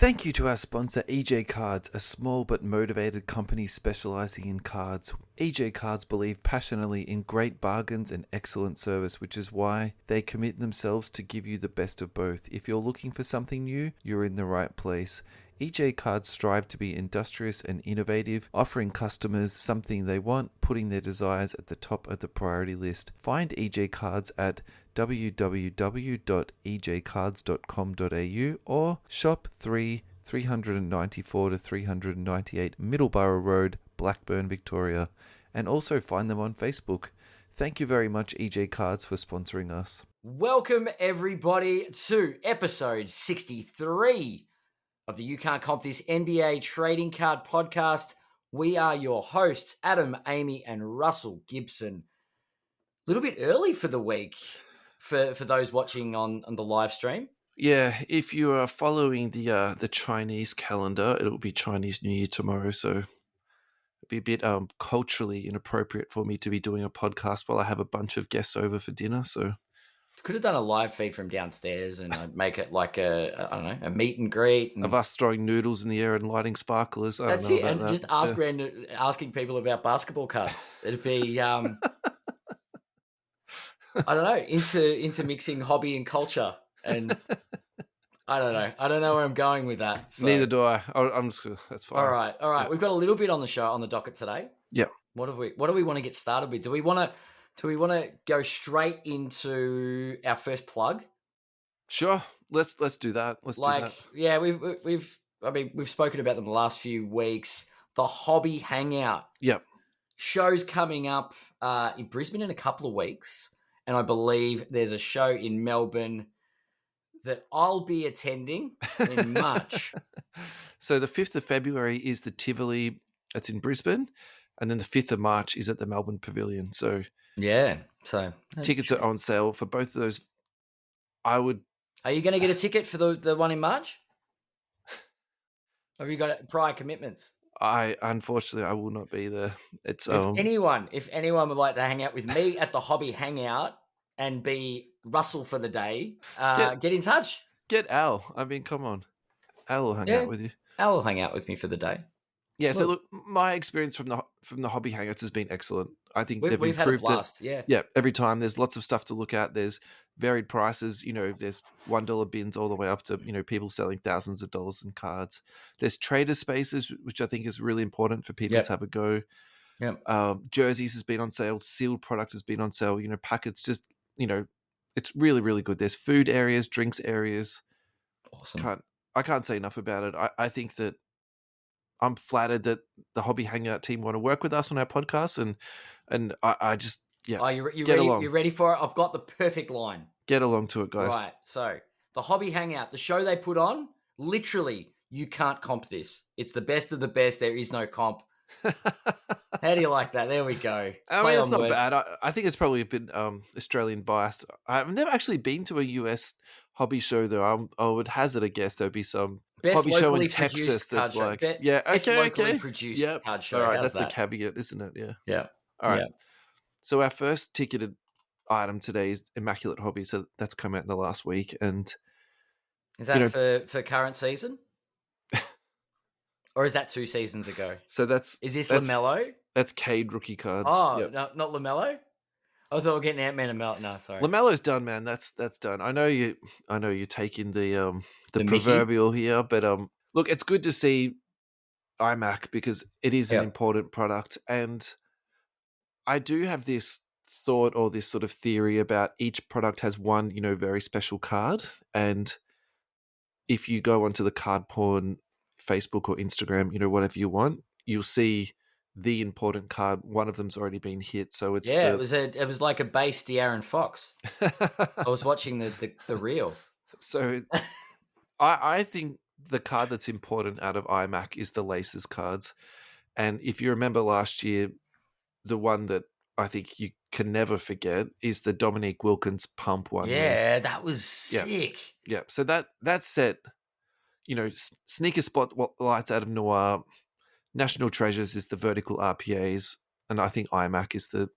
Thank you to our sponsor, EJ Cards, a small but motivated company specializing in cards. EJ Cards believe passionately in great bargains and excellent service, which is why they commit themselves to give you the best of both. If you're looking for something new, you're in the right place. EJ Cards strive to be industrious and innovative, offering customers something they want, putting their desires at the top of the priority list. Find EJ Cards at www.ejcards.com.au or shop 394 to 398 Middleborough Road, Blackburn, Victoria, and also find them on Facebook. Thank you very much, EJ Cards, for sponsoring us. Welcome, everybody, to episode 63 of the You Can't Comp This NBA Trading Card Podcast. We are your hosts, Adam, Amy, and Russell Gibson. A little bit early for the week for those watching on the live stream. Yeah, if you are following the Chinese calendar, it'll be Chinese New Year tomorrow, so it'd be a bit culturally inappropriate for me to be doing a podcast while I have a bunch of guests over for dinner. So could have done a live feed from downstairs and I'd make it like a meet and greet of us throwing noodles in the air and lighting sparklers. That's it, and just asking people about basketball cards. It'd be I don't know, into mixing hobby and culture, and I don't know where I'm going with that. So. Neither do I. I'm just that's fine. All right. Yeah. We've got a little bit on the docket today. Yeah. What do we want to get started with? Do we want to go straight into our first plug? Sure. Let's do that. Let's do that. Yeah, we've spoken about them the last few weeks. The Hobby Hangout. Yep. Show's coming up in Brisbane in a couple of weeks, and I believe there's a show in Melbourne that I'll be attending in March. So the 5th of February is the Tivoli. It's in Brisbane. And then the 5th of March is at the Melbourne Pavilion. So yeah, so tickets are on sale for both of those. Are you going to get a ticket for the one in March? Have you got prior commitments? Unfortunately I will not be there. It's if anyone would like to hang out with me at the Hobby Hangout and be Russell for the day, get in touch. Get Al. I mean, come on. Al will hang out with you. Al will hang out with me for the day. Yeah, so look, my experience from the Hobby Hangouts has been excellent. I think they've improved had a blast, it. Yeah, every time there's lots of stuff to look at. There's varied prices. You know, there's $1 bins all the way up to people selling thousands of dollars in cards. There's trader spaces, which I think is really important for people to have a go. Yeah, jerseys has been on sale. Sealed product has been on sale. Packets. Just it's really really good. There's food areas, drinks areas. Awesome. I can't say enough about it. I think that. I'm flattered that the Hobby Hangout team want to work with us on our podcast, and I just Oh, you ready? Along. You ready for it? I've got the perfect line. Get along to it, guys. Right. So the Hobby Hangout, the show they put on, literally, you can't comp this. It's the best of the best. There is no comp. How do you like that? There we go. I mean, it's not bad. I think it's probably a bit Australian biased. I've never actually been to a US hobby show, though. I would hazard a guess there'd be some best hobby show in Texas that's like... best locally produced card show. All right, that's the caveat, isn't it? Yeah. Yeah. All right. Yeah. So our first ticketed item today is Immaculate Hobby. So that's come out in the last week. And is that for current season? Or is that 2 seasons ago? So is this LaMelo? That's Cade rookie cards. Oh, no, not LaMelo? I thought we were getting Ant-Man and Mel. No, sorry. LaMelo's done, man. That's done. I know you're taking the proverbial Mickey here, but look, it's good to see iMac because it is an important product, and I do have this thought or this sort of theory about each product has one, very special card, and if you go onto the card porn Facebook or Instagram, whatever you want, you'll see the important card. One of them's already been hit, so it's it was like a base De'Aaron Fox. I was watching the reel. So I think the card that's important out of iMac is the Laces cards, and if you remember last year, the one that I think you can never forget is the Dominique Wilkins pump one. Yeah, that was sick. Yeah, so that set. Sneaker Spotlights out of Noir, National Treasures is the vertical RPAs, and I think iMac is the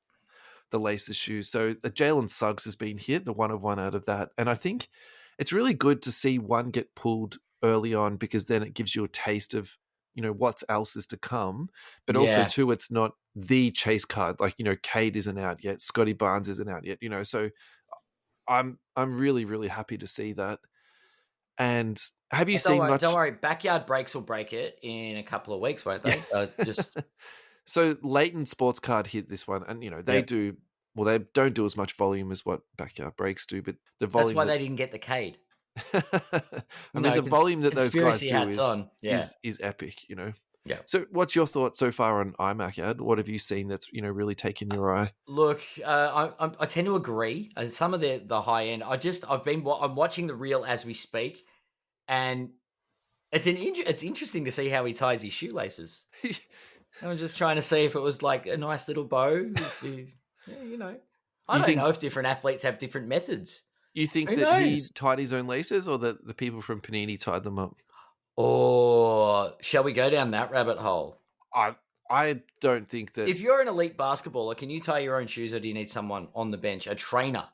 Laces shoes. So the Jalen Suggs has been hit, the 1 of 1 out of that. And I think it's really good to see one get pulled early on, because then it gives you a taste of, what else is to come. But also, Yeah. too, it's not the chase card. Like, Cade isn't out yet. Scotty Barnes isn't out yet, so I'm really, really happy to see that. And have you seen much? Don't worry. Backyard Breaks will break it in a couple of weeks, won't they? Just So Leighton Sports Card hit this one, and they do well. They don't do as much volume as what Backyard Breaks do, but the volume. That's why they didn't get the Cade. I mean, the volume that those guys do is epic. Yeah. So, what's your thoughts so far on iMac, Ad? What have you seen that's really taken your eye? Look, I tend to agree. Some of the high end, I'm watching the reel as we speak, and it's interesting to see how he ties his shoelaces. I was just trying to see if it was like a nice little bow. I don't know if different athletes have different methods. You think that he tied his own laces, or that the people from Panini tied them up? Or shall we go down that rabbit hole? I don't think that. If you're an elite basketballer, can you tie your own shoes, or do you need someone on the bench, a trainer,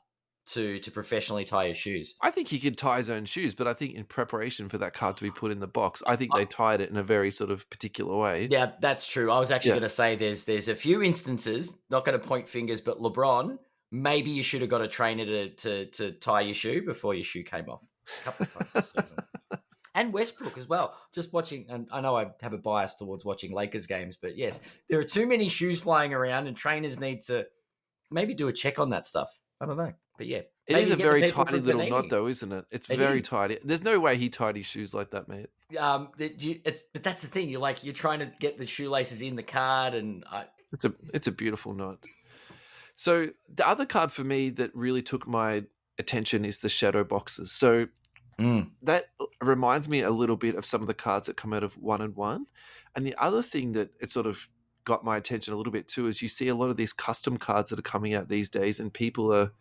to professionally tie your shoes? I think he could tie his own shoes, but I think in preparation for that card to be put in the box, I think they tied it in a very sort of particular way. Yeah, that's true. I was actually going to say there's a few instances, not going to point fingers, but LeBron, maybe you should have got a trainer to tie your shoe before your shoe came off a couple of times this season. And Westbrook as well. Just watching, and I know I have a bias towards watching Lakers games, but yes, there are too many shoes flying around, and trainers need to maybe do a check on that stuff. I don't know, but yeah. It is a very tiny little knot, though, isn't it? It's very tight. There's no way he tied his shoes like that, mate. But that's the thing. You're trying to get the shoelaces in the card, and it's a beautiful knot. So the other card for me that really took my attention is the shadow boxes. So that reminds me a little bit of some of the cards that come out of 1-1. And the other thing that it sort of got my attention a little bit too is you see a lot of these custom cards that are coming out these days, and people are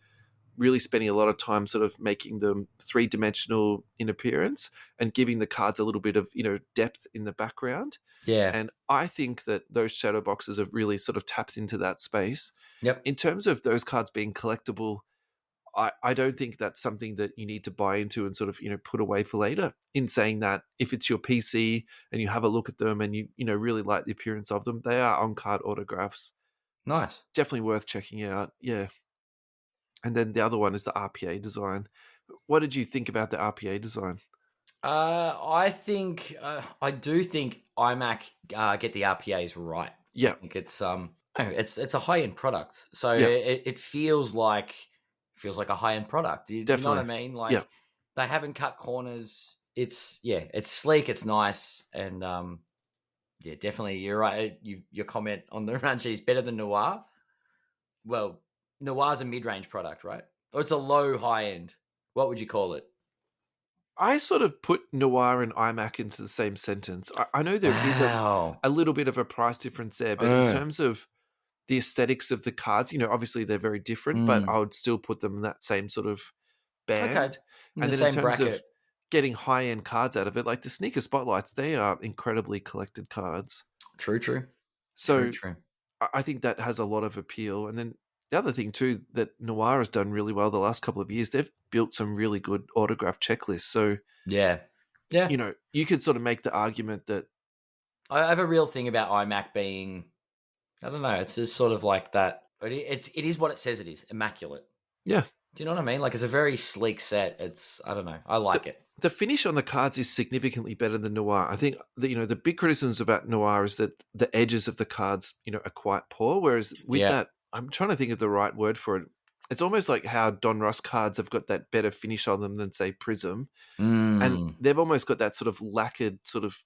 really spending a lot of time sort of making them three-dimensional in appearance and giving the cards a little bit of, depth in the background. Yeah. And I think that those shadow boxes have really sort of tapped into that space. Yep. In terms of those cards being collectible, I don't think that's something that you need to buy into and sort of, put away for later. In saying that, if it's your PC and you have a look at them and you really like the appearance of them, they are on-card autographs. Nice. Definitely worth checking out. Yeah. And then the other one is the RPA design. What did you think about the RPA design? I do think iMac get the RPAs right. Yeah. I think it's a high-end product. So it feels like a high-end product. Do you know what I mean? Like they haven't cut corners. It's sleek, it's nice, and definitely you're right. Your comment on the run sheet is better than Noir. Well, Noir's a mid-range product, right? Or it's a low high-end. What would you call it? I sort of put Noir and iMac into the same sentence. I know there is a little bit of a price difference there, but in terms of the aesthetics of the cards, obviously they're very different, but I would still put them in that same sort of band. Okay. And then in terms of getting high-end cards out of it, like the sneaker spotlights, they are incredibly collected cards. True. So true. I think that has a lot of appeal. And then the other thing too that Noir has done really well the last couple of years, they've built some really good autograph checklists. So yeah, you could sort of make the argument that I have a real thing about iMac being, I don't know, it's just sort of like that. But it is what it says it is, immaculate. Yeah. Do you know what I mean? Like it's a very sleek set. It's, I don't know, I like it. The finish on the cards is significantly better than Noir. I think that, the big criticisms about Noir is that the edges of the cards, are quite poor. Whereas with that, I'm trying to think of the right word for it. It's almost like how Donruss cards have got that better finish on them than, say, Prism. And they've almost got that sort of lacquered, sort of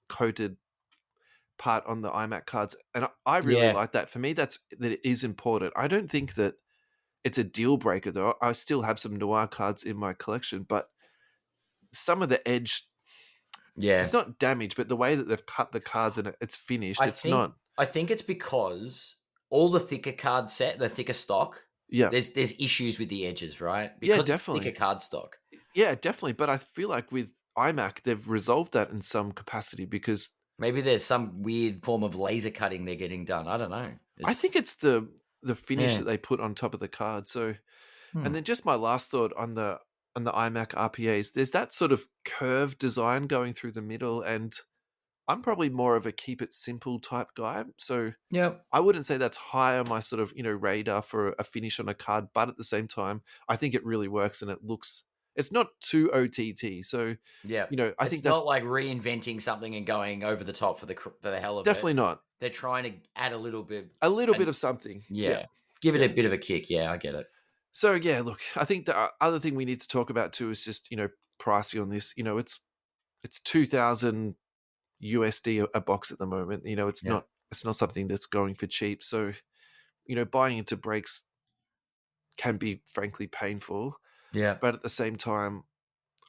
coated part on the iMac cards. And I really like that. For me, that it is important. I don't think that it's a deal breaker, though. I still have some Noir cards in my collection, but some of the edge, it's not damaged, but the way that they've cut the cards and it's finished, not. I think it's because all the thicker card set, the thicker stock, there's issues with the edges, right? Because definitely. It's thicker card stock. Yeah, definitely. But I feel like with iMac, they've resolved that in some capacity because maybe there's some weird form of laser cutting they're getting done. I don't know. I think it's the finish that they put on top of the card. So, and then just my last thought on the on the iMac RPAs, there's that sort of curved design going through the middle, and I'm probably more of a keep it simple type guy. So I wouldn't say that's high on my sort of, radar for a finish on a card, but at the same time, I think it really works and it's not too OTT. So, I think it's that's not like reinventing something and going over the top for the hell of it. definitely not. They're trying to add a little bit of something. Yeah. Give it a bit of a kick. Yeah, I get it. So, yeah, look, I think the other thing we need to talk about too is just, pricing on this. It's 2,000 USD a box at the moment. It's not something that's going for cheap. So, buying into breaks can be frankly painful. Yeah. But at the same time,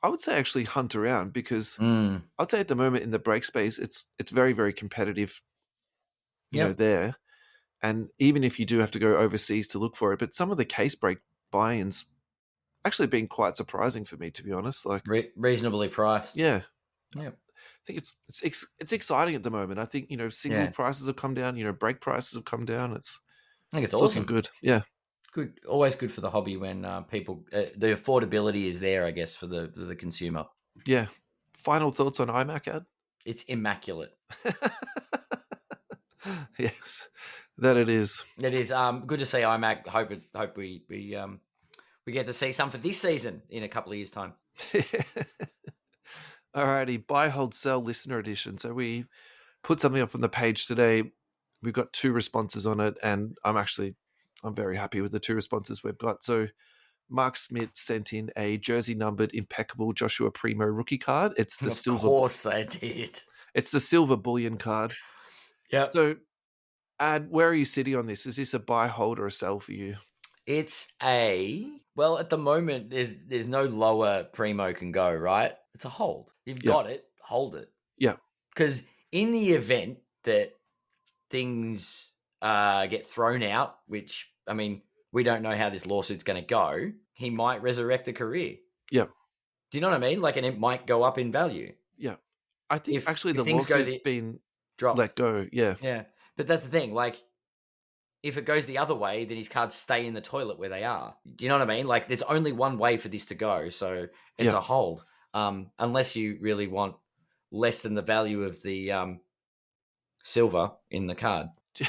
I would say actually hunt around, because I'd say at the moment in the break space, it's very, very competitive, there. And even if you do have to go overseas to look for it, but some of the case break buy-ins actually been quite surprising for me, to be honest. Like reasonably priced. Yeah. Yeah. I think it's exciting at the moment. I think, single prices have come down, break prices have come down. I think it's awesome. Looking good. Yeah. Good. Always good for the hobby when people, the affordability is there, I guess, for the consumer. Yeah. Final thoughts on iMac, Ad? It's immaculate. Yes, that it is. It is. Good to see iMac. Hope we get to see some for this season in a couple of years' time. Alrighty, buy, hold, sell listener edition. So we put something up on the page today. We've got 2 responses on it, and I'm very happy with the 2 responses we've got. So Mark Smith sent in a jersey numbered impeccable Joshua Primo rookie card. It's the silver. Of course they did. It's the silver bullion card. Yeah. So, Ad, where are you sitting on this? Is this a buy, hold, or a sell for you? It's at the moment, there's no lower Primo can go, right? It's a hold. You've got it, hold it. Yeah. Because in the event that things get thrown out, which, I mean, we don't know how this lawsuit's going to go, he might resurrect a career. Yeah. Do you know what I mean? Like, and it might go up in value. Yeah. I think actually the lawsuit's been dropped. Let go. Yeah. Yeah. But that's the thing. Like, if it goes the other way, then his cards stay in the toilet where they are. Do you know what I mean? Like, there's only one way for this to go. So it's a hold. Unless you really want less than the value of the silver in the card. Do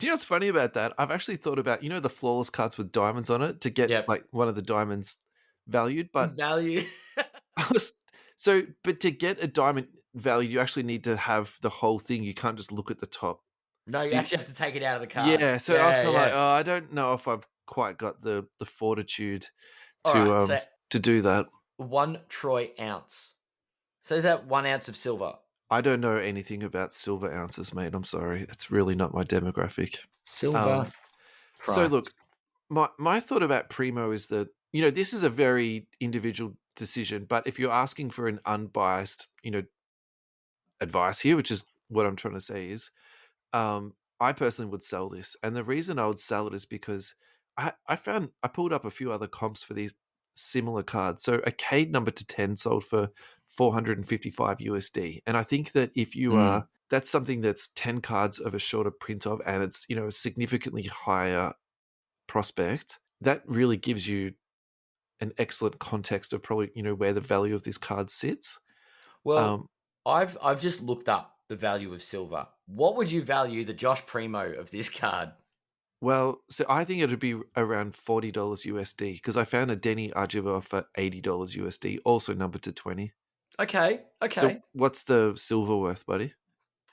you know what's funny about that? I've actually thought about, the flawless cards with diamonds on it to get like one of the diamonds valued. But but to get a diamond value, you actually need to have the whole thing. You can't just look at the top. No, you actually have to take it out of the card. Yeah, so I was kind of like, I don't know if I've quite got the fortitude to do that. 1 troy ounce. So is that 1 ounce of silver? I don't know anything about silver ounces, mate. I'm sorry. It's really not my demographic. Silver price. So look, my thought about Primo is that, this is a very individual decision, but if you're asking for an unbiased, advice here, which is what I'm trying to say is, I personally would sell this. And the reason I would sell it is because I pulled up a few other comps for these similar cards. So a Cade number to 10 sold for 455 USD. And I think that if you are, that's something that's 10 cards of a shorter print of, and it's, a significantly higher prospect, that really gives you an excellent context of probably, where the value of this card sits. Well, I've just looked up the value of silver. What would you value the Josh Primo of this card? Well, so I think it would be around $40 USD, because I found a Denny Argiva for $80 USD, also numbered to 20. Okay. So what's the silver worth, buddy?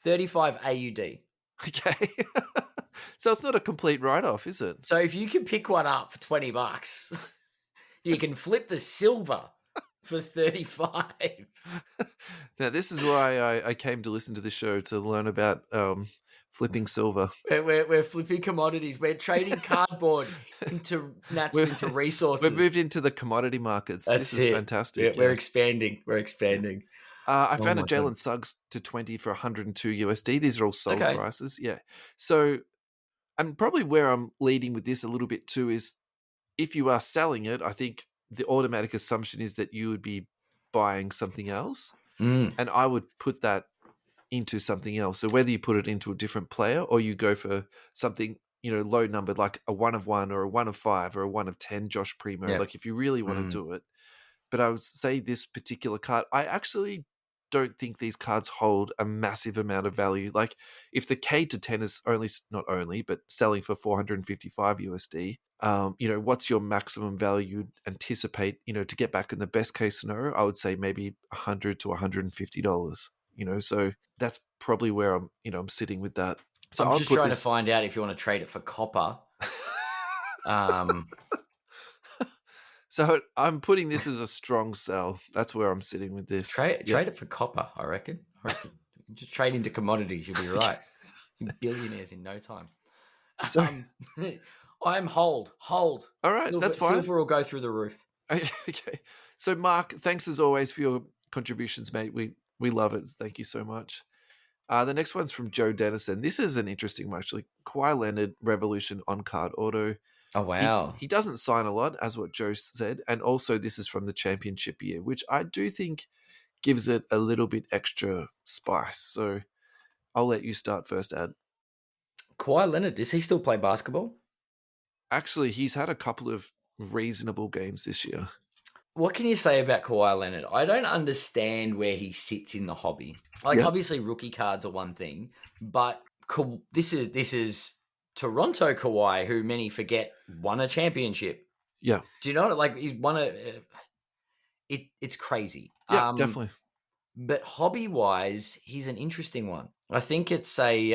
35 AUD. Okay. So it's not a complete write-off, is it? So if you can pick one up for $20, you can flip the silver for 35. Now, this is why I came to listen to this show, to learn about flipping silver. We're flipping commodities. We're trading cardboard into resources. We've moved into the commodity markets. This is fantastic. Yeah, we're expanding. I found a Jalen Suggs to 20 for 102 USD. These are all sold prices. Yeah. So, and probably where I'm leading with this a little bit too is, if you are selling it, I think the automatic assumption is that you would be buying something else. And I would put that into something else. So whether you put it into a different player or you go for something, low numbered, like a 1 of 1 or a 1 of 5 or a 1 of 10 Josh Primo, Yep. like if you really want to do it. But I would say this particular card, I actually don't think these cards hold a massive amount of value. Like if the K to 10 is not only, but selling for 455 USD, what's your maximum value you'd anticipate, to get back in the best case scenario? I would say maybe $100 to $150, so that's probably where I'm sitting with that. So I'm I'll just put trying to this. find out if you want to trade it for copper. So I'm putting this as a strong sell. That's where I'm sitting with this. Trade it for copper, I reckon. Just trade into commodities, you'll be right. Billionaires in no time. So I'm hold. All right, that's fine. Silver will go through the roof. Okay. So Mark, thanks as always for your contributions, mate. We love it. Thank you so much. The next one's from Joe Dennison. This is an interesting one, actually. Kawhi Leonard, Revolution on-card auto. Oh, wow. He doesn't sign a lot, as what Joe said. And also this is from the championship year, which I do think gives it a little bit extra spice. So I'll let you start first, Ad. Kawhi Leonard, does he still play basketball? Actually, he's had a couple of reasonable games this year. What can you say about Kawhi Leonard? I don't understand where he sits in the hobby. Like, obviously, rookie cards are one thing, but this is Toronto Kawhi, who many forget won a championship. Yeah. Do you know? Like, he won it's crazy. Yeah, definitely. But hobby-wise, he's an interesting one. I think it's a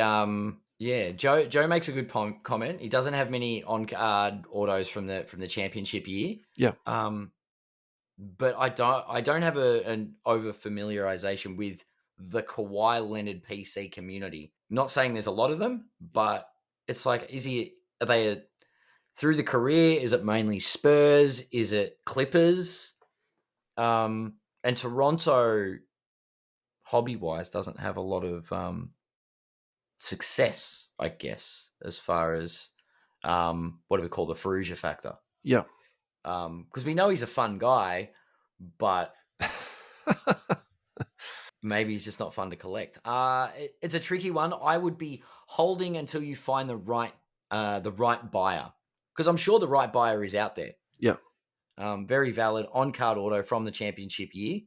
Joe makes a good comment. He doesn't have many on-card autos from the championship year. Yeah. But I don't have an over familiarization with the Kawhi Leonard PC community. Not saying there's a lot of them, but it's like, are they through the career? Is it mainly Spurs? Is it Clippers? And Toronto, hobby wise, doesn't have a lot of success, I guess, as far as what do we call the Ferrugia factor? Yeah. Because we know he's a fun guy, but maybe he's just not fun to collect. It's a tricky one. I would be holding until you find the right buyer, because I'm sure the right buyer is out there. Yeah. Very valid on-card auto from the championship year,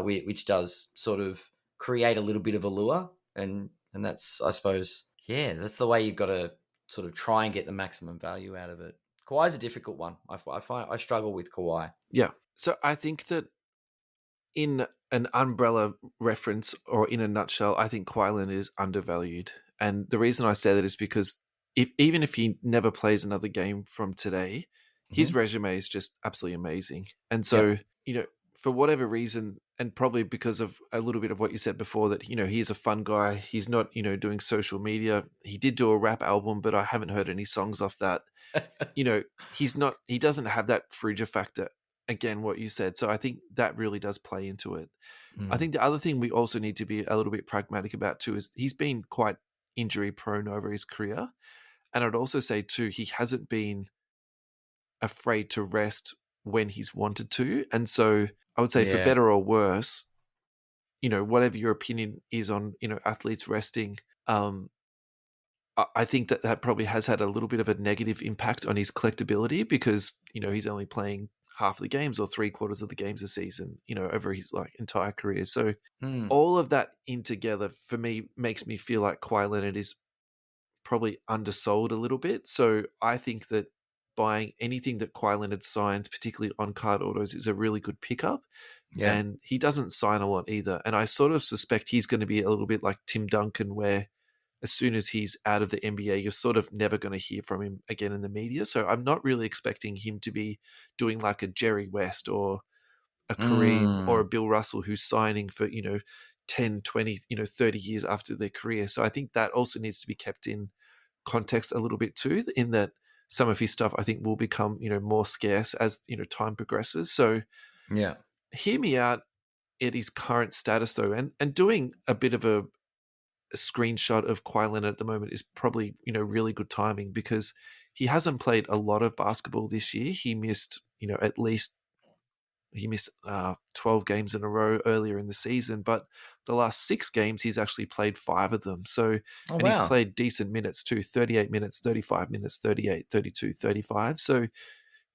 which does sort of create a little bit of allure, and that's, I suppose, that's the way you've got to sort of try and get the maximum value out of it. Kawhi's a difficult one. I find I struggle with Kawhi. Yeah. So I think that in an umbrella reference, or in a nutshell, I think Kawhi Leonard is undervalued. And the reason I say that is because even if he never plays another game from today, his resume is just absolutely amazing. And so, for whatever reason, and probably because of a little bit of what you said before, that, he's a fun guy. He's not, doing social media. He did do a rap album, but I haven't heard any songs off that. He doesn't have that Ferrugia factor. Again, what you said. So I think that really does play into it. I think the other thing we also need to be a little bit pragmatic about too is he's been quite injury prone over his career. And I'd also say too, he hasn't been afraid to rest when he's wanted to. And so I would say for better or worse, whatever your opinion is on, athletes resting, I think that probably has had a little bit of a negative impact on his collectability, because, he's only playing half the games or 3/4 of the games a season, over his entire career. So all of that in together for me makes me feel like Kawhi Leonard is probably undersold a little bit. So I think that buying anything that Kawhi Leonard signs, particularly on card autos, is a really good pickup. Yeah. And he doesn't sign a lot either. And I sort of suspect he's going to be a little bit like Tim Duncan, where as soon as he's out of the NBA, you're sort of never going to hear from him again in the media. So I'm not really expecting him to be doing like a Jerry West or a Kareem or a Bill Russell who's signing for, 10, 20, 30 years after their career. So I think that also needs to be kept in context a little bit too, in that some of his stuff I think will become, more scarce as, time progresses. So hear me out at his current status though, and doing a bit of a screenshot of Kawhi Leonard at the moment is probably, really good timing, because he hasn't played a lot of basketball this year. He missed, he missed 12 games in a row earlier in the season, but the last 6 games he's actually played 5 of them. So, Oh, and he's wow. played decent minutes too, 38 minutes, 35 minutes, 38, 32, 35. So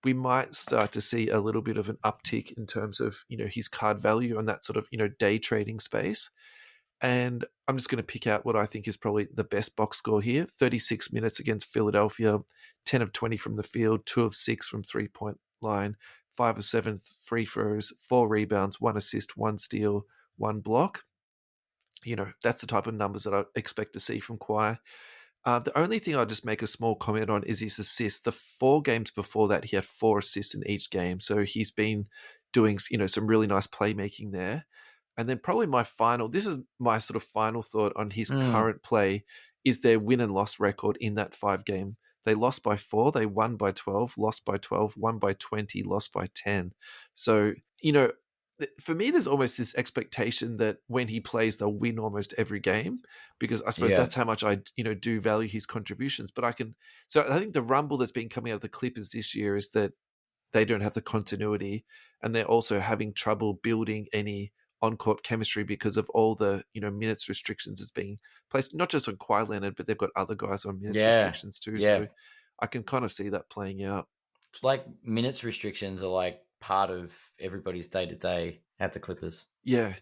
we might start to see a little bit of an uptick in terms of, his card value and that sort of, day trading space. And I'm just going to pick out what I think is probably the best box score here. 36 minutes against Philadelphia, 10 of 20 from the field, 2 of 6 from three-point line, 5 of 7 free throws, 4 rebounds, 1 assist, 1 steal, 1 block. That's the type of numbers that I expect to see from Kawhi. The only thing I'll just make a small comment on is his assists. The 4 games before that, he had 4 assists in each game. So he's been doing, some really nice playmaking there. And then probably this is my sort of final thought on his current play, is their win and loss record in that 5 game. They lost by 4, they won by 12, lost by 12, won by 20, lost by 10. So, for me, there's almost this expectation that when he plays, they'll win almost every game, because I suppose that's how much I, do value his contributions. But I think the rumble that's been coming out of the Clippers this year is that they don't have the continuity, and they're also having trouble building any on-court chemistry because of all the, minutes restrictions that's being placed, not just on Kawhi Leonard, but they've got other guys on minutes restrictions too. Yeah. So I can kind of see that playing out. It's like minutes restrictions are like part of everybody's day-to-day at the Clippers. Yeah.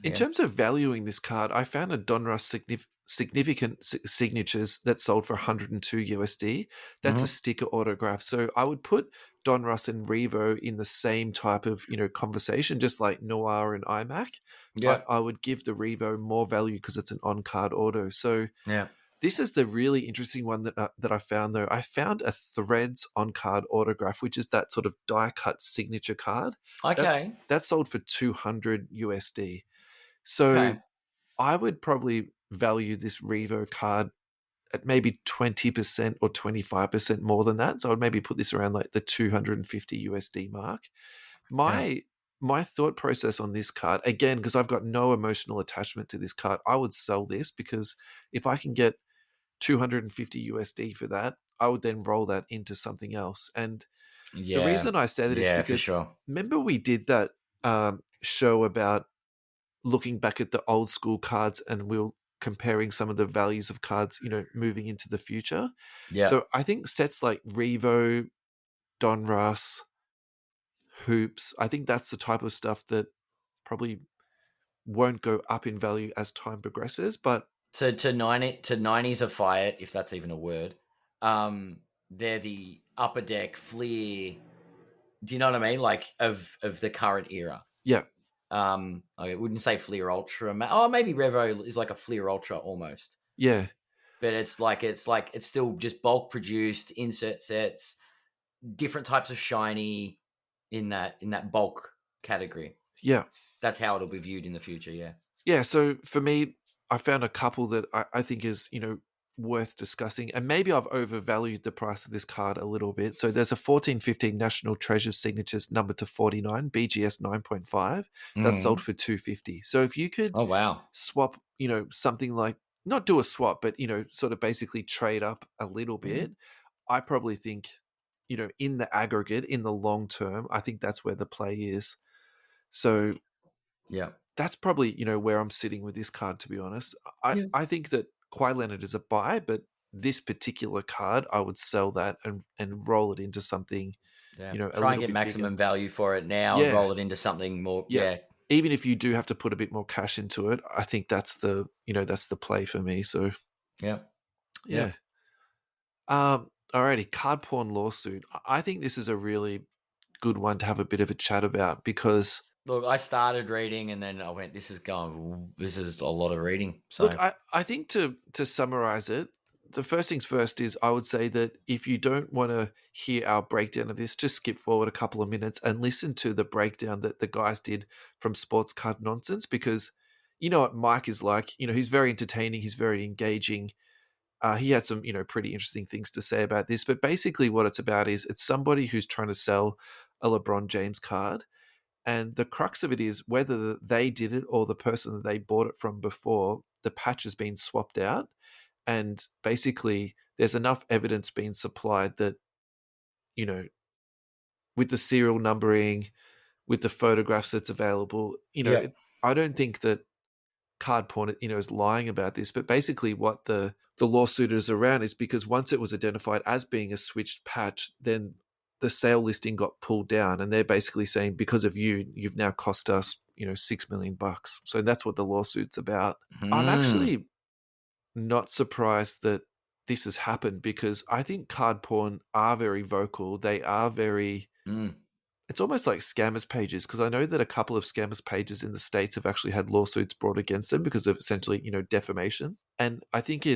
In terms of valuing this card, I found a Donruss significant signatures that sold for 102 USD. That's a sticker autograph. So I would put Donruss and Revo in the same type of, conversation, just like Noir and iMac. But I would give the Revo more value because it's an on-card auto. So this is the really interesting one that I found, though. I found a Threads on-card autograph, which is that sort of die-cut signature card. Okay. That's sold for 200 USD. So I would probably value this Revo card at maybe 20% or 25% more than that. So I'd maybe put this around like the 250 USD mark. My thought process on this card, again, because I've got no emotional attachment to this card, I would sell this, because if I can get 250 USD for that, I would then roll that into something else. And the reason I say that is because remember we did that show about looking back at the old school cards, and we were comparing some of the values of cards, moving into the future. So I think sets like Revo, Donruss, Hoops, I think that's the type of stuff that probably won't go up in value as time progresses. But to 90s of Fire, if that's even a word, they're the upper deck Fleer. Do you know what I mean? Like of the current era. Yeah. I wouldn't say Fleer Ultra. Oh, maybe Revo is like a Fleer Ultra almost. Yeah. But it's still just bulk produced insert sets, different types of shiny in that bulk category. Yeah. That's how it'll be viewed in the future. Yeah. Yeah. So for me, I found a couple that I think is, worth discussing, and maybe I've overvalued the price of this card a little bit. So there's a 1415 National Treasures signatures numbered to 49, BGS 9.5. That's sold for 250. So if you could swap, something like, not do a swap, but, sort of basically trade up a little bit, I probably think, in the aggregate, in the long term, I think that's where the play is. So that's probably, where I'm sitting with this card, to be honest. I think that Kawhi Leonard is a buy, but this particular card, I would sell that and roll it into something, try and get maximum value for it now and roll it into something more. Even if you do have to put a bit more cash into it, I think that's the play for me. So alrighty, card porn lawsuit. I think this is a really good one to have a bit of a chat about, because look, I started reading and then I went, this is a lot of reading. So look, I think to summarize it, the first things first is I would say that if you don't want to hear our breakdown of this, just skip forward a couple of minutes and listen to the breakdown that the guys did from Sports Card Nonsense, because you know what Mike is like. He's very entertaining. He's very engaging. He had some, pretty interesting things to say about this. But basically what it's about is it's somebody who's trying to sell a LeBron James card. And the crux of it is whether they did it or the person that they bought it from before, the patch has been swapped out. And basically there's enough evidence being supplied that, with the serial numbering, with the photographs that's available. I don't think that card porn, is lying about this, but basically what the lawsuit is around is because once it was identified as being a switched patch, then the sale listing got pulled down, and they're basically saying because of you've now cost us, $6 million. So that's what the lawsuit's about. I'm actually not surprised that this has happened because I think card porn are very vocal. They are very. It's almost like scammers pages, because I know that a couple of scammers pages in the States have actually had lawsuits brought against them because of essentially, defamation. And I think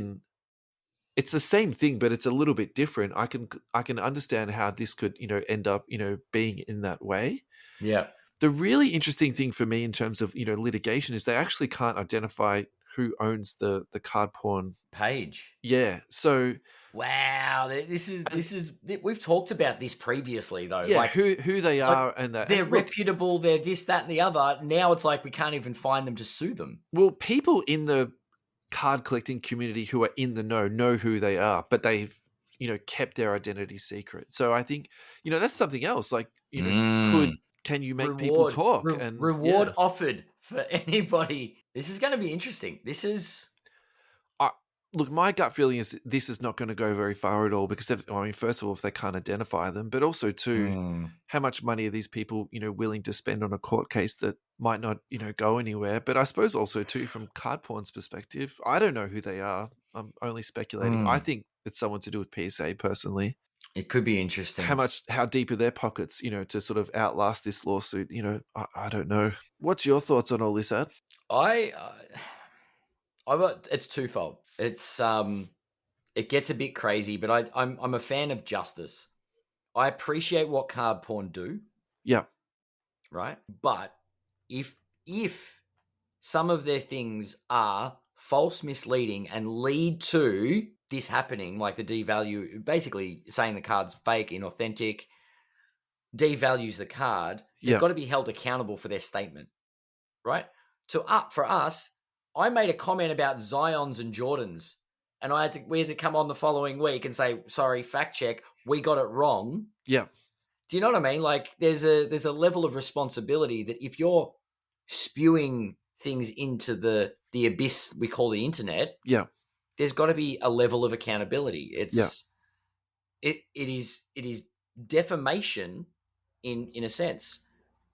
it's the same thing, but it's a little bit different. I can understand how this could, end up, being in that way. Yeah. The really interesting thing for me in terms of, litigation is they actually can't identify who owns the card porn page. Yeah. So wow, this is we've talked about this previously though. Yeah, like who they are, like and that they're reputable, they're this, that, and the other. Now it's like we can't even find them to sue them. Well, people in the card collecting community who are in the know who they are, but they've kept their identity secret. So I think that's something else. Like can you make people talk? And reward offered for anybody. This is going to be interesting. This is. Look, my gut feeling is this is not going to go very far at all because, first of all, if they can't identify them, but also, too, how much money are these people, willing to spend on a court case that might not, go anywhere? But I suppose also, too, from card porn's perspective, I don't know who they are. I'm only speculating. I think it's someone to do with PSA, personally. It could be interesting. How deep are their pockets, to sort of outlast this lawsuit? I don't know. What's your thoughts on all this, Ad? It's twofold. It's it gets a bit crazy, but I'm a fan of justice. I appreciate what card porn do. Yeah. Right? But if some of their things are false, misleading, and lead to this happening, like the devalue, basically saying the card's fake, inauthentic, devalues the card, they've got to be held accountable for their statement. Right? For us, I made a comment about Zions and Jordans, and we had to come on the following week and say, sorry, fact check, we got it wrong. Yeah. Do you know what I mean? Like there's a level of responsibility that if you're spewing things into the abyss we call the internet, there's got to be a level of accountability. It is defamation in a sense.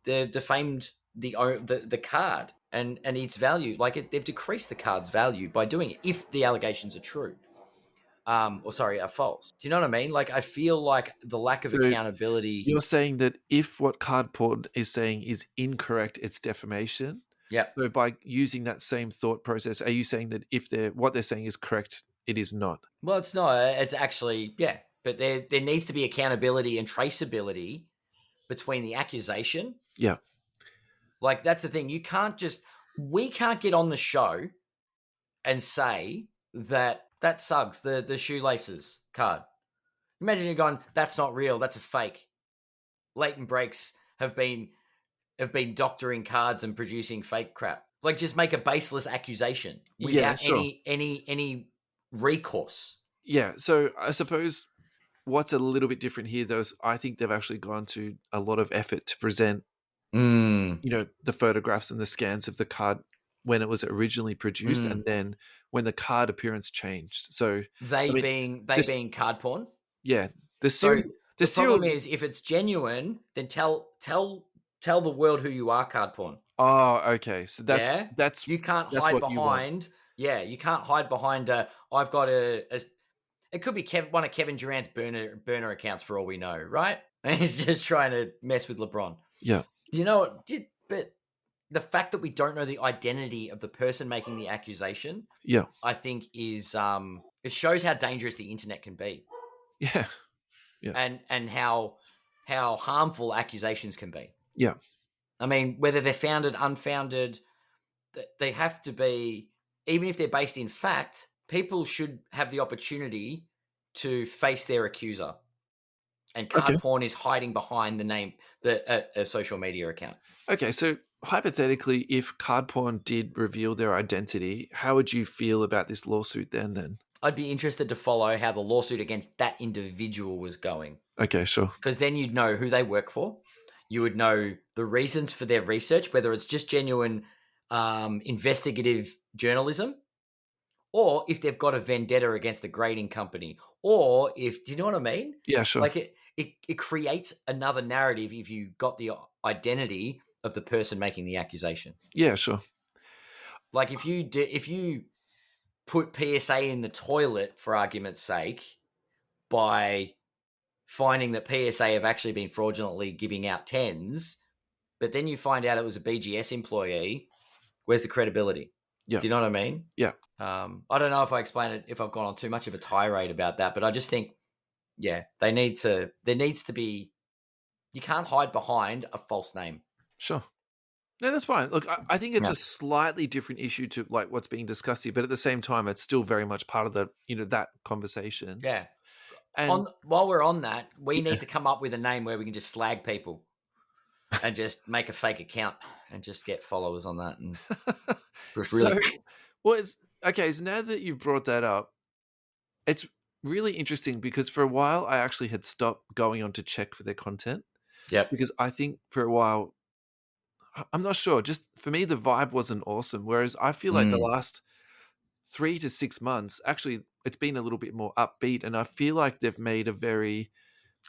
They've defamed the card and its value. Like they've decreased the card's value by doing it if the allegations are true. Are false. Do you know what I mean? Like I feel like the lack of accountability. You're saying that if what card porn is saying is incorrect, it's defamation. Yeah. So by using that same thought process, are you saying that if what they're saying is correct, it is not? Well, it's not. It's actually but there needs to be accountability and traceability between the accusation. Yeah. Like that's the thing. We can't get on the show and say that sucks, the shoelaces card. Imagine you're going, that's not real, that's a fake. Latent breaks have been doctoring cards and producing fake crap. Like just make a baseless accusation without any recourse. Yeah, so I suppose what's a little bit different here though is I think they've actually gone to a lot of effort to present the photographs and the scans of the card when it was originally produced and then when the card appearance changed. So being card porn? Yeah. The problem is if it's genuine, then tell the world who you are, card porn. Oh, okay. So that's you can't hide behind. Yeah, you can't hide behind I've got it could be one of Kevin Durant's burner accounts for all we know, right? And he's just trying to mess with LeBron. Yeah. You know, but the fact that we don't know the identity of the person making the accusation, I think is it shows how dangerous the internet can be. Yeah. And how harmful accusations can be. Yeah. I mean, whether they're founded, unfounded, they have to be, even if they're based in fact, people should have the opportunity to face their accuser. And card porn is hiding behind the name, a social media account. Okay, so hypothetically, if card porn did reveal their identity, how would you feel about this lawsuit then? I'd be interested to follow how the lawsuit against that individual was going. Okay, sure. Because then you'd know who they work for. you would know the reasons for their research, whether it's just genuine investigative journalism, or if they've got a vendetta against a grading company, or if, do you know what I mean? Yeah, sure. Like it creates another narrative if you got the identity of the person making the accusation. Yeah, sure. Like if you put PSA in the toilet, for argument's sake, by finding that PSA have actually been fraudulently giving out tens, but then you find out it was a BGS employee, where's the credibility? Yeah. Do you know what I mean? Yeah. I don't know if I explain it, if I've gone on too much of a tirade about that, but I just think, yeah, there needs to be, you can't hide behind a false name. Sure. No, that's fine. Look, I think it's a slightly different issue to like what's being discussed here, but at the same time, it's still very much part of the, that conversation. Yeah. And while we're on that, we need to come up with a name where we can just slag people and just make a fake account and just get followers on that. And just really. It's okay. So now that you've brought that up, it's really interesting because for a while I actually had stopped going on to check for their content. Yeah. Because I think for a while, I'm not sure. Just for me, the vibe wasn't awesome. Whereas I feel like the last 3 to 6 months, actually, it's been a little bit more upbeat. And I feel like they've made a very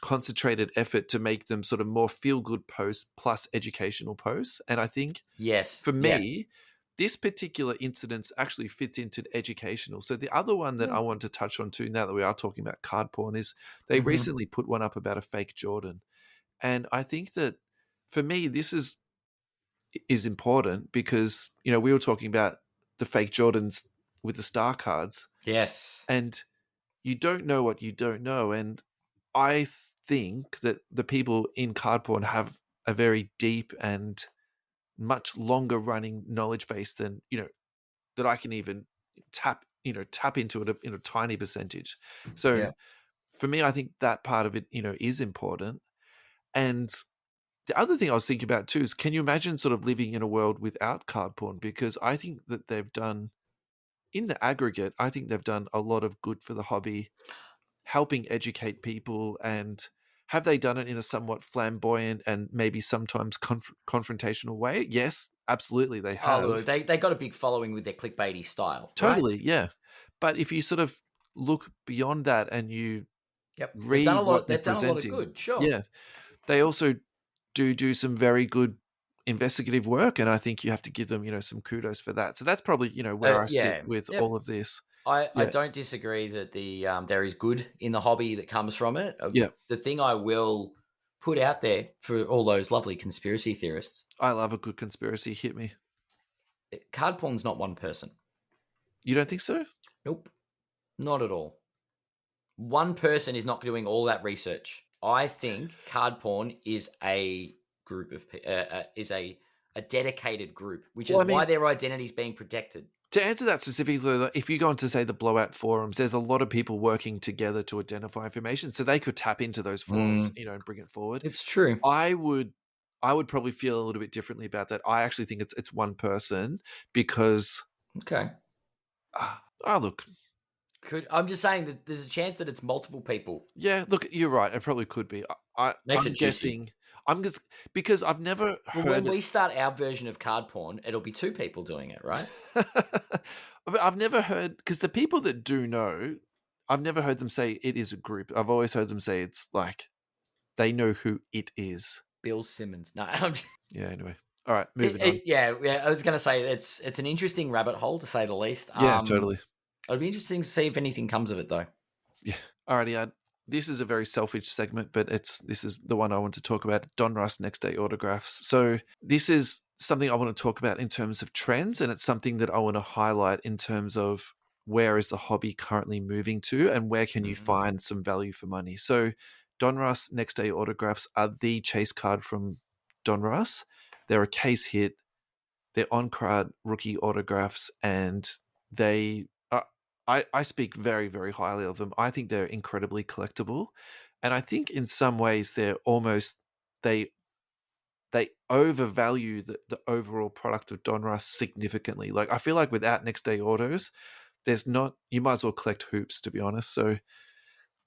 concentrated effort to make them sort of more feel-good posts plus educational posts. And I think, for me, this particular incident actually fits into educational. So the other one that I want to touch on too, now that we are talking about card porn, is they recently put one up about a fake Jordan. And I think that for me, this is important because, we were talking about the fake Jordans with the star cards. Yes. And you don't know what you don't know. And I think that the people in card porn have a very deep and much longer running knowledge base than, that I can even tap into it in a tiny percentage. So for me, I think that part of it, is important. And the other thing I was thinking about too is, can you imagine sort of living in a world without card porn? Because I think that they've done, in the aggregate, I think they've done a lot of good for the hobby, helping educate people. And have they done it in a somewhat flamboyant and maybe sometimes confrontational way? Yes, absolutely they have. Oh, look, they got a big following with their clickbaity style. Totally, right? Yeah. But if you sort of look beyond that and you read They've done a lot presenting, of good, sure. Yeah. They also do some very good investigative work, and I think you have to give them, some kudos for that. So that's probably, where I sit with all of this. I don't disagree that there is good in the hobby that comes from it. The thing I will put out there for all those lovely conspiracy theorists, I love a good conspiracy. Hit me. Card porn's not one person. You don't think so? Nope, not at all. One person is not doing all that research. I think card porn is a group of is a dedicated group, which is why their identity is being protected. To answer that specifically, if you go on to say the blowout forums, there's a lot of people working together to identify information, so they could tap into those forums, and bring it forward. It's true. I would probably feel a little bit differently about that. I actually think it's one person because. Okay. Look. I'm just saying that there's a chance that it's multiple people. Yeah, look, you're right. It probably could be. I'm guessing. Because I've never heard. When we start our version of card porn, it'll be two people doing it, right? I've never heard, because the people that do know, I've never heard them say it is a group. I've always heard them say it's like they know who it is. Bill Simmons. No. Yeah. Anyway. All right. Moving on. Yeah. I was going to say it's an interesting rabbit hole, to say the least. Yeah. Totally. It'll be interesting to see if anything comes of it, though. Yeah. Alrighty, this is a very selfish segment, but this is the one I want to talk about. Donruss Next Day Autographs. So this is something I want to talk about in terms of trends, and it's something that I want to highlight in terms of where is the hobby currently moving to, and where can you find some value for money. So Donruss Next Day Autographs are the chase card from Donruss. They're a case hit. They're on-card rookie autographs, and they. I speak very, very highly of them. I think they're incredibly collectible. And I think in some ways they're almost, they overvalue the overall product of Donruss significantly. Like, I feel like without Next Day Autos, you might as well collect hoops, to be honest. So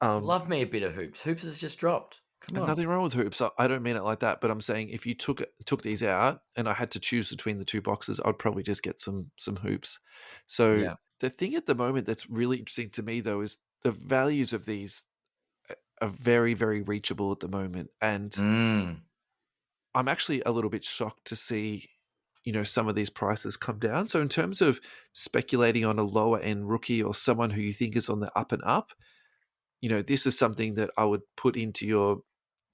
love me a bit of hoops. Hoops has just dropped. Come There's on. nothing wrong with hoops. I don't mean it like that, but I'm saying if you took these out and I had to choose between the two boxes, I'd probably just get some hoops. So Yeah. the thing at the moment that's really interesting to me though is the values of these are very, very reachable at the moment. And Mm. I'm actually a little bit shocked to see, some of these prices come down. So in terms of speculating on a lower end rookie or someone who you think is on the up and up, this is something that I would put into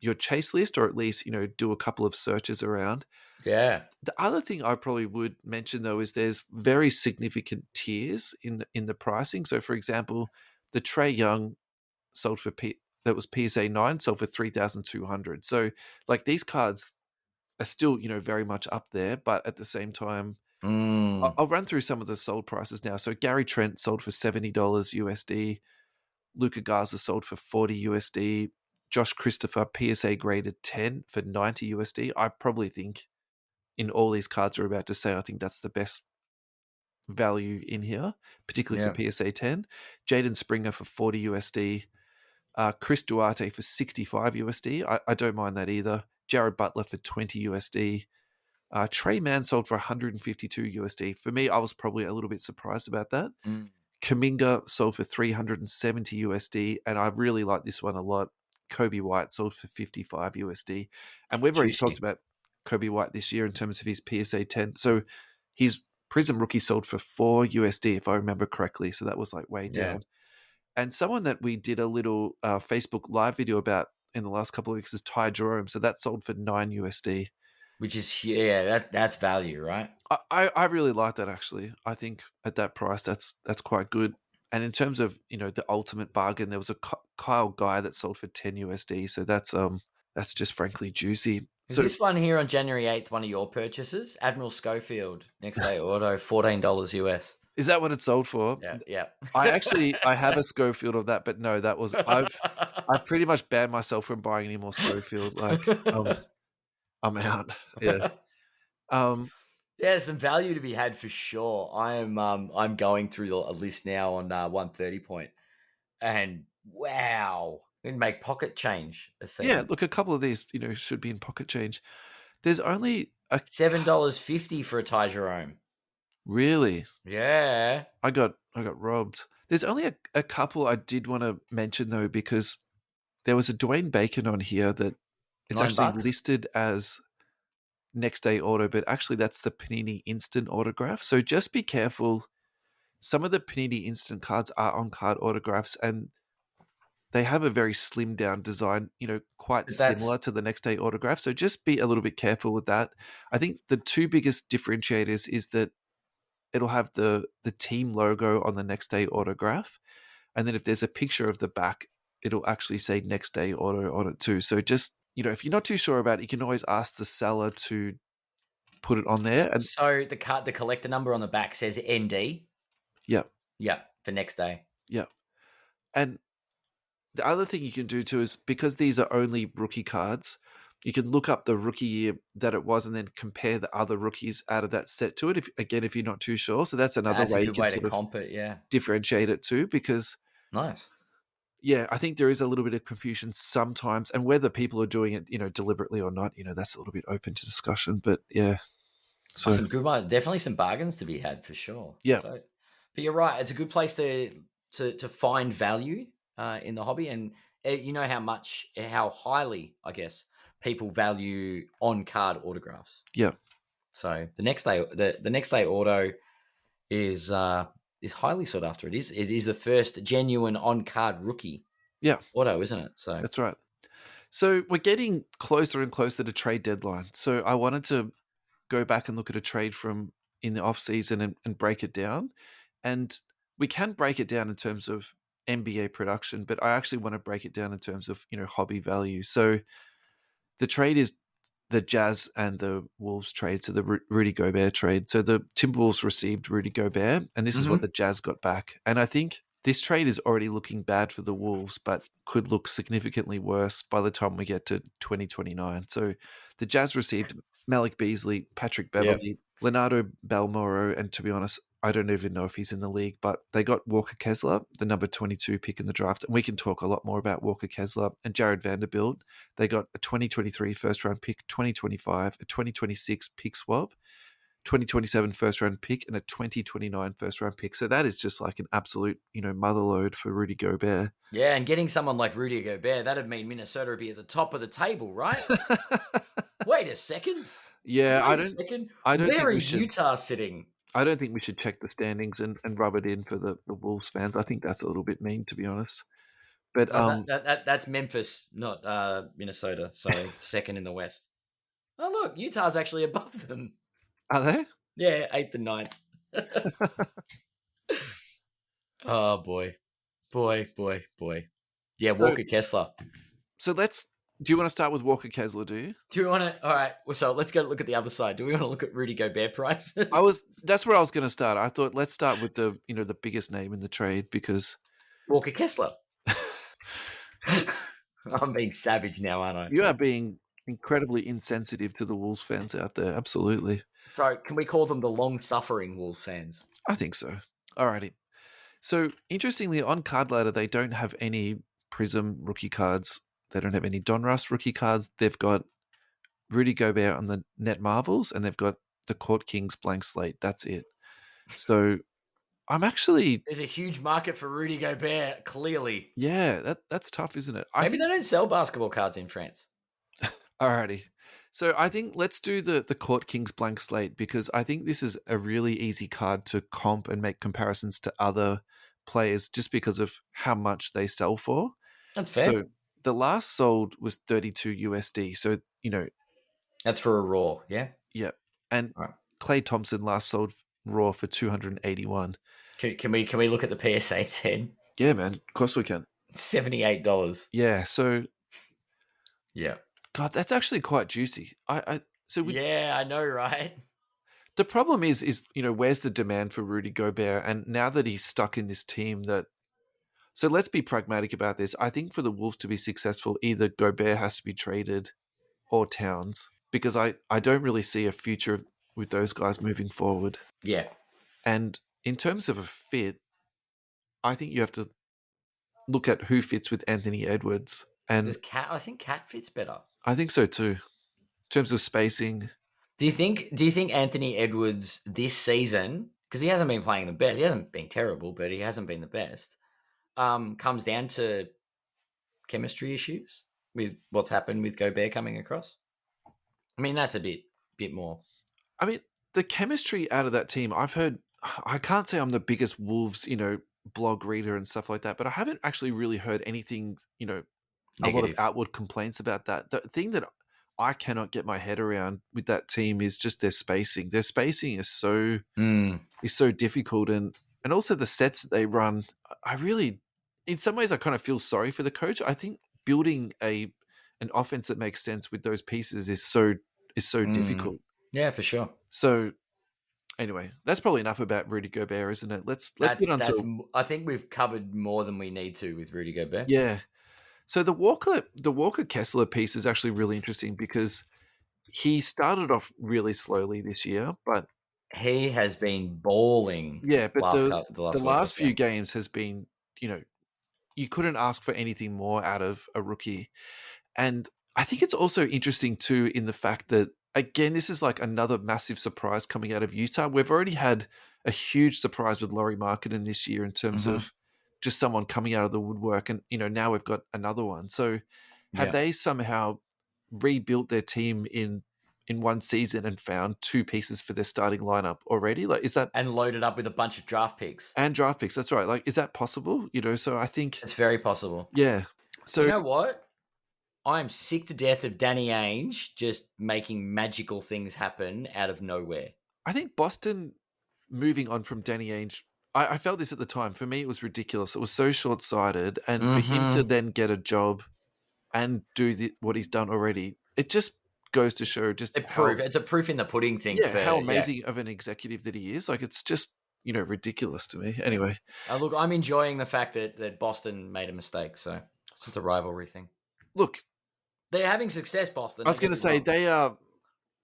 your chase list, or at least, do a couple of searches around. Yeah. The other thing I probably would mention though is there's very significant tiers in the pricing. So for example, the Trae Young sold for that was PSA 9 sold for 3,200. So like these cards are still, very much up there, but at the same time, Mm. I'll run through some of the sold prices now. So Gary Trent sold for $70 USD. Luka Garza sold for 40 USD. Josh Christopher PSA graded 10 for 90 USD. I probably think in all these cards we're about to say, I think that's the best value in here, particularly Yeah. for PSA 10. Jaden Springer for 40 USD. Chris Duarte for 65 USD. I don't mind that either. Jared Butler for 20 USD. Trey Mann sold for 152 USD. For me, I was probably a little bit surprised about that. Mm. Kaminga sold for 370 USD, and I really like this one a lot. Kobe White sold for 55 USD. And we've already talked Juicy. about Kobe White this year in terms of his PSA 10. So his Prism rookie sold for 4 USD, if I remember correctly. So that was like way Yeah. down. And someone that we did a little Facebook live video about in the last couple of weeks is Ty Jerome. So that sold for 9 USD. Which is that's value, right? I really like that actually. I think at that price that's quite good. And in terms of the ultimate bargain, there was a Kyle Guy that sold for 10 USD. So that's just frankly juicy. Is So this one here on January 8th one of your purchases? Admiral Schofield, next day auto, $14 US. is that what it sold for? Yeah, yeah. I have a Schofield of that, but no, that was I've pretty much banned myself from buying any more Schofield. Like I'm out. Yeah. Yeah, some value to be had for sure. I'm going through a list now on 130 point, and wow, we can make pocket change. Yeah, look, a couple of these, should be in pocket change. There's only a $7.50 for a Ty Jerome. really. Yeah, I got robbed. There's only a couple I did want to mention though, because there was a Dwayne Bacon on here that it's actually $9. listed as next day auto, but actually that's the Panini Instant autograph. So just be careful. Some of the Panini Instant cards are on card autographs and they have a very slimmed down design, quite But that's similar to the next day autograph. So just be a little bit careful with that. I think the two biggest differentiators is that it'll have the team logo on the next day autograph. And then if there's a picture of the back, it'll actually say next day auto on it too. So just, if you're not too sure about it, you can always ask the seller to put it on there. And so the collector number on the back says ND. yeah. Yeah, for next day. Yeah. And the other thing you can do too is because these are only rookie cards, you can look up the rookie year that it was and then compare the other rookies out of that set to it. If you're not too sure. So that's another That's way a you good can way sort to of comp it, yeah. differentiate it too, because Nice. yeah, I think there is a little bit of confusion sometimes, and whether people are doing it, deliberately or not, that's a little bit open to discussion. But yeah, so Some good ones. Definitely some bargains to be had for sure. yeah, So, but you're right. It's a good place to find value in the hobby, and you know how highly, I guess, people value on card autographs. yeah, So the next day, the next day auto is highly sought after. It is the first genuine on card rookie. yeah, Auto, isn't it? So that's right. So we're getting closer and closer to trade deadline. So I wanted to go back and look at a trade from in the off season and break it down. And we can break it down in terms of NBA production, but I actually want to break it down in terms of, hobby value. So the trade is the Jazz and the Wolves trade, so the Rudy Gobert trade. So the Timberwolves received Rudy Gobert, and this is what the Jazz got back. And I think this trade is already looking bad for the Wolves, but could look significantly worse by the time we get to 2029. So the Jazz received Malik Beasley, Patrick Beverley, Leonardo Balmoro, and to be honest, I don't even know if he's in the league, but they got Walker Kessler, the number 22 pick in the draft, and we can talk a lot more about Walker Kessler and Jared Vanderbilt. They got a 2023 first-round pick, 2025, a 2026 pick swap, 2027 first-round pick, and a 2029 first-round pick. So that is just like an absolute, motherload for Rudy Gobert. Yeah, and getting someone like Rudy Gobert, that'd mean Minnesota would be at the top of the table, right? Wait a second. Yeah, I don't think Where we is should. Utah sitting? I don't think we should check the standings and rub it in for the Wolves fans. I think that's a little bit mean, to be honest. But That's Memphis, not Minnesota. Sorry, second in the West. Oh, look, Utah's actually above them. Are they? Yeah, 8th and 9th. Oh, boy. Yeah, Walker Kessler. So do you want to start with Walker Kessler, do you? Do we want to? All right, so let's go look at the other side. Do we want to look at Rudy Gobert prices? That's where I was going to start. I thought let's start with the biggest name in the trade because Walker Kessler. I'm being savage now, aren't I? You are being incredibly insensitive to the Wolves fans out there. Absolutely. So can we call them the long-suffering Wolves fans? I think so. Alrighty. So interestingly, on Card Ladder, they don't have any Prism rookie cards. They don't have any Donruss rookie cards. They've got Rudy Gobert on the Net Marvels, and they've got the Court Kings blank slate. That's it. So there's a huge market for Rudy Gobert, clearly. Yeah, that's tough, isn't it? Maybe they don't sell basketball cards in France. Alrighty. So I think let's do the Court Kings blank slate because I think this is a really easy card to comp and make comparisons to other players just because of how much they sell for. That's fair. So the last sold was 32 USD. So, that's for a raw, yeah? Yeah. And Klay Thompson last sold raw for 281. Can we look at the PSA 10? Yeah, man. Of course we can. $78. Yeah. So, yeah. God, that's actually quite juicy. I know, right? The problem is where's the demand for Rudy Gobert? And now that he's stuck in this team so let's be pragmatic about this. I think for the Wolves to be successful, either Gobert has to be traded or Towns because I don't really see a future with those guys moving forward. Yeah. And in terms of a fit, I think you have to look at who fits with Anthony Edwards. And I think Cat fits better. I think so too. In terms of spacing. Do you think Anthony Edwards this season, because he hasn't been playing the best, he hasn't been terrible, but he hasn't been the best, comes down to chemistry issues with what's happened with Gobert coming across? I mean, that's a bit more. I mean, the chemistry out of that team, I've heard, I can't say I'm the biggest Wolves, blog reader and stuff like that, but I haven't actually really heard anything, negative. A lot of outward complaints about that. The thing that I cannot get my head around with that team is just their spacing. Their spacing is so difficult, and also the sets that they run. I really, in some ways, I kind of feel sorry for the coach. I think building an offense that makes sense with those pieces is so difficult. Yeah, for sure. So anyway, that's probably enough about Rudy Gobert, isn't it? Let's get on to. I think we've covered more than we need to with Rudy Gobert. Yeah. So the Walker Kessler piece is actually really interesting because he started off really slowly this year, but he has been balling. Yeah, but the last few games has been, you couldn't ask for anything more out of a rookie. And I think it's also interesting too in the fact that, again, this is like another massive surprise coming out of Utah. We've already had a huge surprise with Lauri Markkanen this year in terms of just someone coming out of the woodwork, and now we've got another one. So have they somehow rebuilt their team in one season and found two pieces for their starting lineup already? Like, is that and loaded up with a bunch of draft picks? That's right. Like, is that possible? So I think it's very possible. Yeah. So you know what? I'm sick to death of Danny Ainge just making magical things happen out of nowhere. I think Boston moving on from Danny Ainge, I felt this at the time. For me, it was ridiculous. It was so short-sighted. And for him to then get a job and do what he's done already, it just goes to show just it's a proof in the pudding thing. Yeah, how amazing of an executive that he is. Like, it's just, ridiculous to me. Anyway. Look, I'm enjoying the fact that Boston made a mistake. So it's just a rivalry thing. Look. They're having success, Boston. I was going to say, they are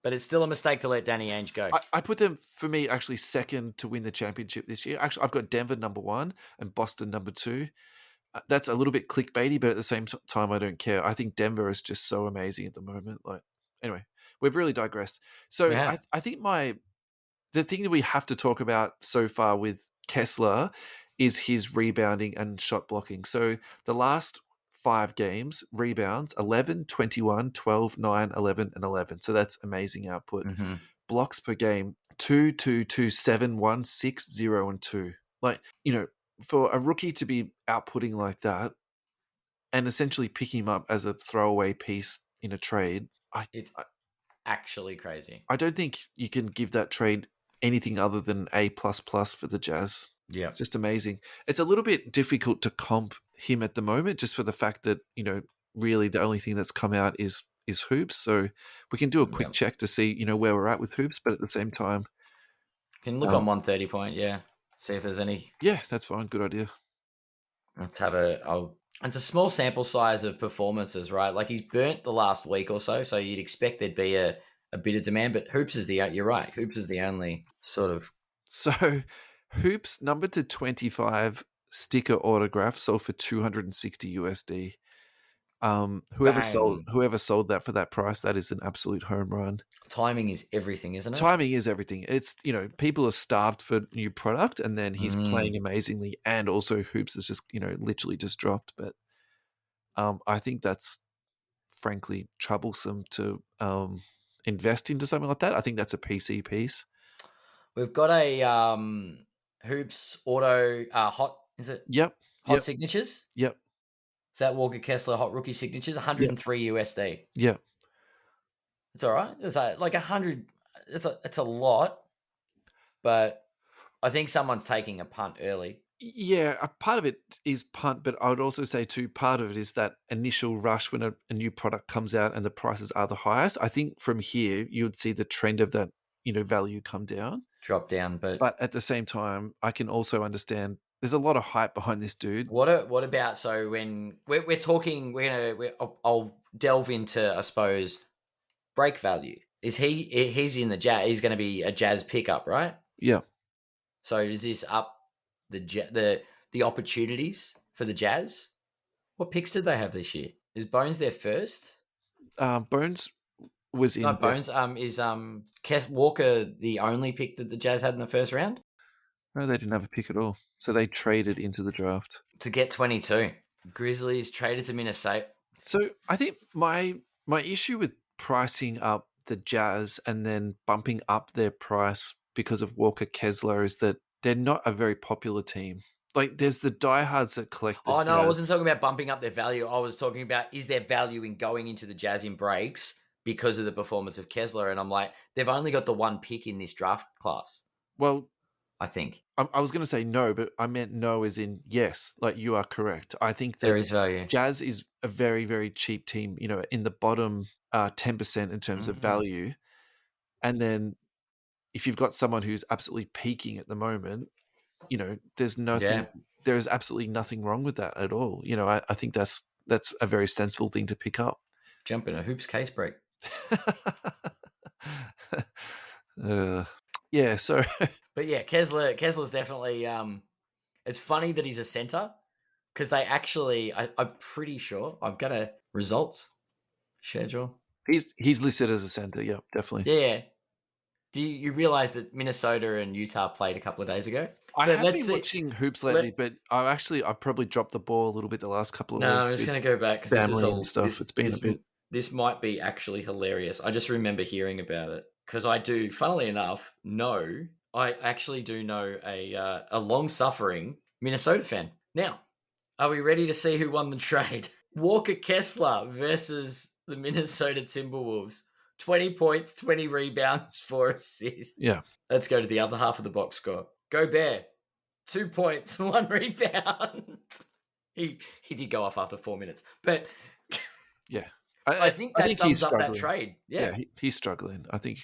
But it's still a mistake to let Danny Ainge go. I put them, for me, actually second to win the championship this year. Actually, I've got Denver number 1 and Boston number 2. That's a little bit clickbaity, but at the same time, I don't care. I think Denver is just so amazing at the moment. Anyway, we've really digressed. So I think the thing that we have to talk about so far with Kessler is his rebounding and shot blocking. So the last 5 games, rebounds, 11, 21, 12, 9, 11, and 11. So that's amazing output. Mm-hmm. Blocks per game, 2, 2, 2, 7, 1, 6, 0, and 2. For a rookie to be outputting like that and essentially picking him up as a throwaway piece in a trade, it's actually crazy. I don't think you can give that trade anything other than A++ for the Jazz. Yeah. It's just amazing. It's a little bit difficult to comp him at the moment just for the fact that, really the only thing that's come out is hoops. So we can do a quick check to see, where we're at with hoops, but at the same time, can look on 130 point, see if there's any. Yeah, that's fine. Good idea. Let's have it's a small sample size of performances, right? Like he's burnt the last week or so you'd expect there'd be a bit of demand, but Hoops is you're right. Hoops is the only sort of. So Hoops number to 25 sticker autograph sold for $260 USD. Whoever sold that for that price, that is an absolute home run. Timing is everything, isn't it? Timing is everything. It's, people are starved for new product, and then he's playing amazingly, and also Hoops is just, literally just dropped. But I think that's frankly troublesome to invest into something like that. I think that's a PC piece. We've got a Hoops auto hot, is it? Yep. Hot signatures? Yep. Is that Walker Kessler hot rookie signatures? 103 USD. Yeah. It's all right. It's like 100. It's a lot, but I think someone's taking a punt early. Yeah, a part of it is punt, but I would also say too, part of it is that initial rush when a new product comes out and the prices are the highest. I think from here you would see the trend of that, value come down. Drop down, but at the same time, I can also understand there's a lot of hype behind this dude. What about, so when we're talking, I'll delve into, I suppose, break value. He's in the Jazz, he's going to be a Jazz pickup, right? Yeah. So does this up the opportunities for the Jazz? What picks did they have this year? Is Bones their first? Bones was in. No, Bones. Is Walker the only pick that the Jazz had in the first round? No, they didn't have a pick at all. So they traded into the draft to get 22. Grizzlies traded to Minnesota. So I think my issue with pricing up the Jazz and then bumping up their price because of Walker Kessler is that they're not a very popular team. Like, there's the diehards that collect the Jazz. I wasn't talking about bumping up their value. I was talking about, is there value in going into the Jazz in breaks because of the performance of Kessler? And I'm like, they've only got the one pick in this draft class. Well, I think. I was going to say no, but I meant no as in yes. Like, you are correct. I think that there is value. Jazz is a very, very cheap team, in the bottom 10% in terms of value. And then if you've got someone who's absolutely peaking at the moment, there's nothing. Yeah. There is absolutely nothing wrong with that at all. I think that's a very sensible thing to pick up. Jump in a hoops case break. Yeah. So, but yeah, Kessler's definitely. It's funny that he's a center because they actually. I'm pretty sure I've got a results schedule. He's listed as a center. Yeah, definitely. Yeah. Do you realize that Minnesota and Utah played a couple of days ago? I have been watching hoops lately, but I've probably dropped the ball a little bit the last couple of weeks. No, I'm just going to go back because family and stuff. It's been a bit. This might be actually hilarious. I just remember hearing about it because I do. Funnily enough, I actually do know a long-suffering Minnesota fan. Now, are we ready to see who won the trade? Walker Kessler versus the Minnesota Timberwolves. 20 points, 20 rebounds, 4 assists. Yeah. Let's go to the other half of the box score. Gobert, 2 points, 1 rebound. He did go off after 4 minutes. But yeah. I think that sums up that trade. Yeah, he's struggling. I think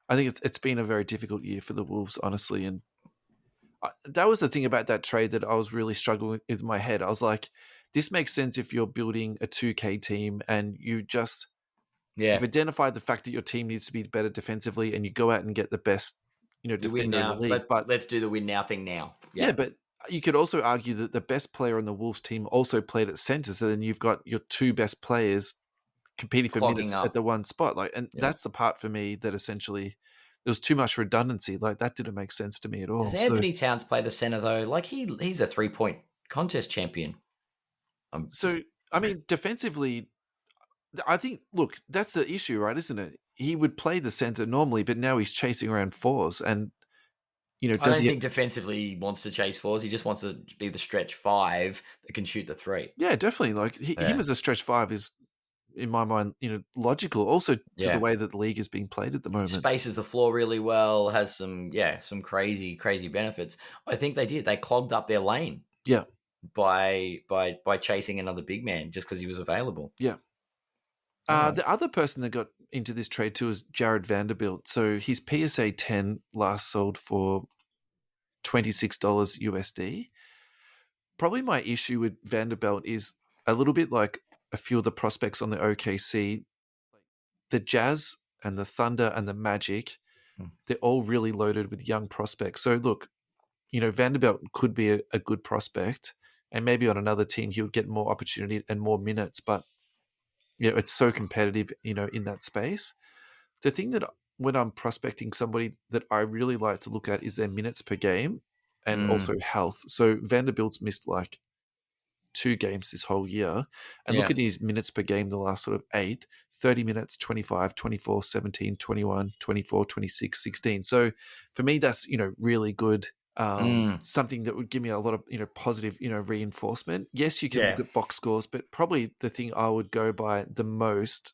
it's been a very difficult year for the Wolves, honestly. And that was the thing about that trade that I was really struggling with in my head. I was like, this makes sense if you're building a 2K team and you just You've identified the fact that your team needs to be better defensively, and you go out and get the best, You win defender in the now. league. But Let's do the win now thing now. yeah, but you could also argue that the best player on the Wolves team also played at center. So then you've got your two best players competing for Clogging minutes up. at the one spot. And that's the part for me that essentially there was too much redundancy. Like, that didn't make sense to me at all. Does Anthony Towns play the center though? Like he's a 3-point contest champion. I mean, defensively, I think, look, that's the issue, right? Isn't it? He would play the center normally, but now he's chasing around fours, and I don't think defensively he wants to chase fours. He just wants to be the stretch 5 that can shoot the 3. Yeah, definitely. Like him as a stretch 5 is, in my mind, logical. Also to the way that the league is being played at the moment. Spaces the floor really well. Has some crazy benefits. I think they clogged up their lane. Yeah. By chasing another big man just because he was available. Yeah. The other person that got into this trade too is Jared Vanderbilt. So his PSA 10 last sold for $26 USD. Probably my issue with Vanderbilt is a little bit like a few of the prospects on the OKC. The Jazz and the Thunder and the Magic, they're all really loaded with young prospects. So look, Vanderbilt could be a good prospect, and maybe on another team he would get more opportunity and more minutes, but it's so competitive, in that space. The thing that when I'm prospecting somebody that I really like to look at is their minutes per game and also health. So Vanderbilt's missed like 2 games this whole year, and look at his minutes per game the last sort of 8, 30 minutes, 25, 24, 17, 21, 24, 26, 16. So for me, that's, really good. Something that would give me a lot of, positive, reinforcement. Yes, you can look at box scores, but probably the thing I would go by the most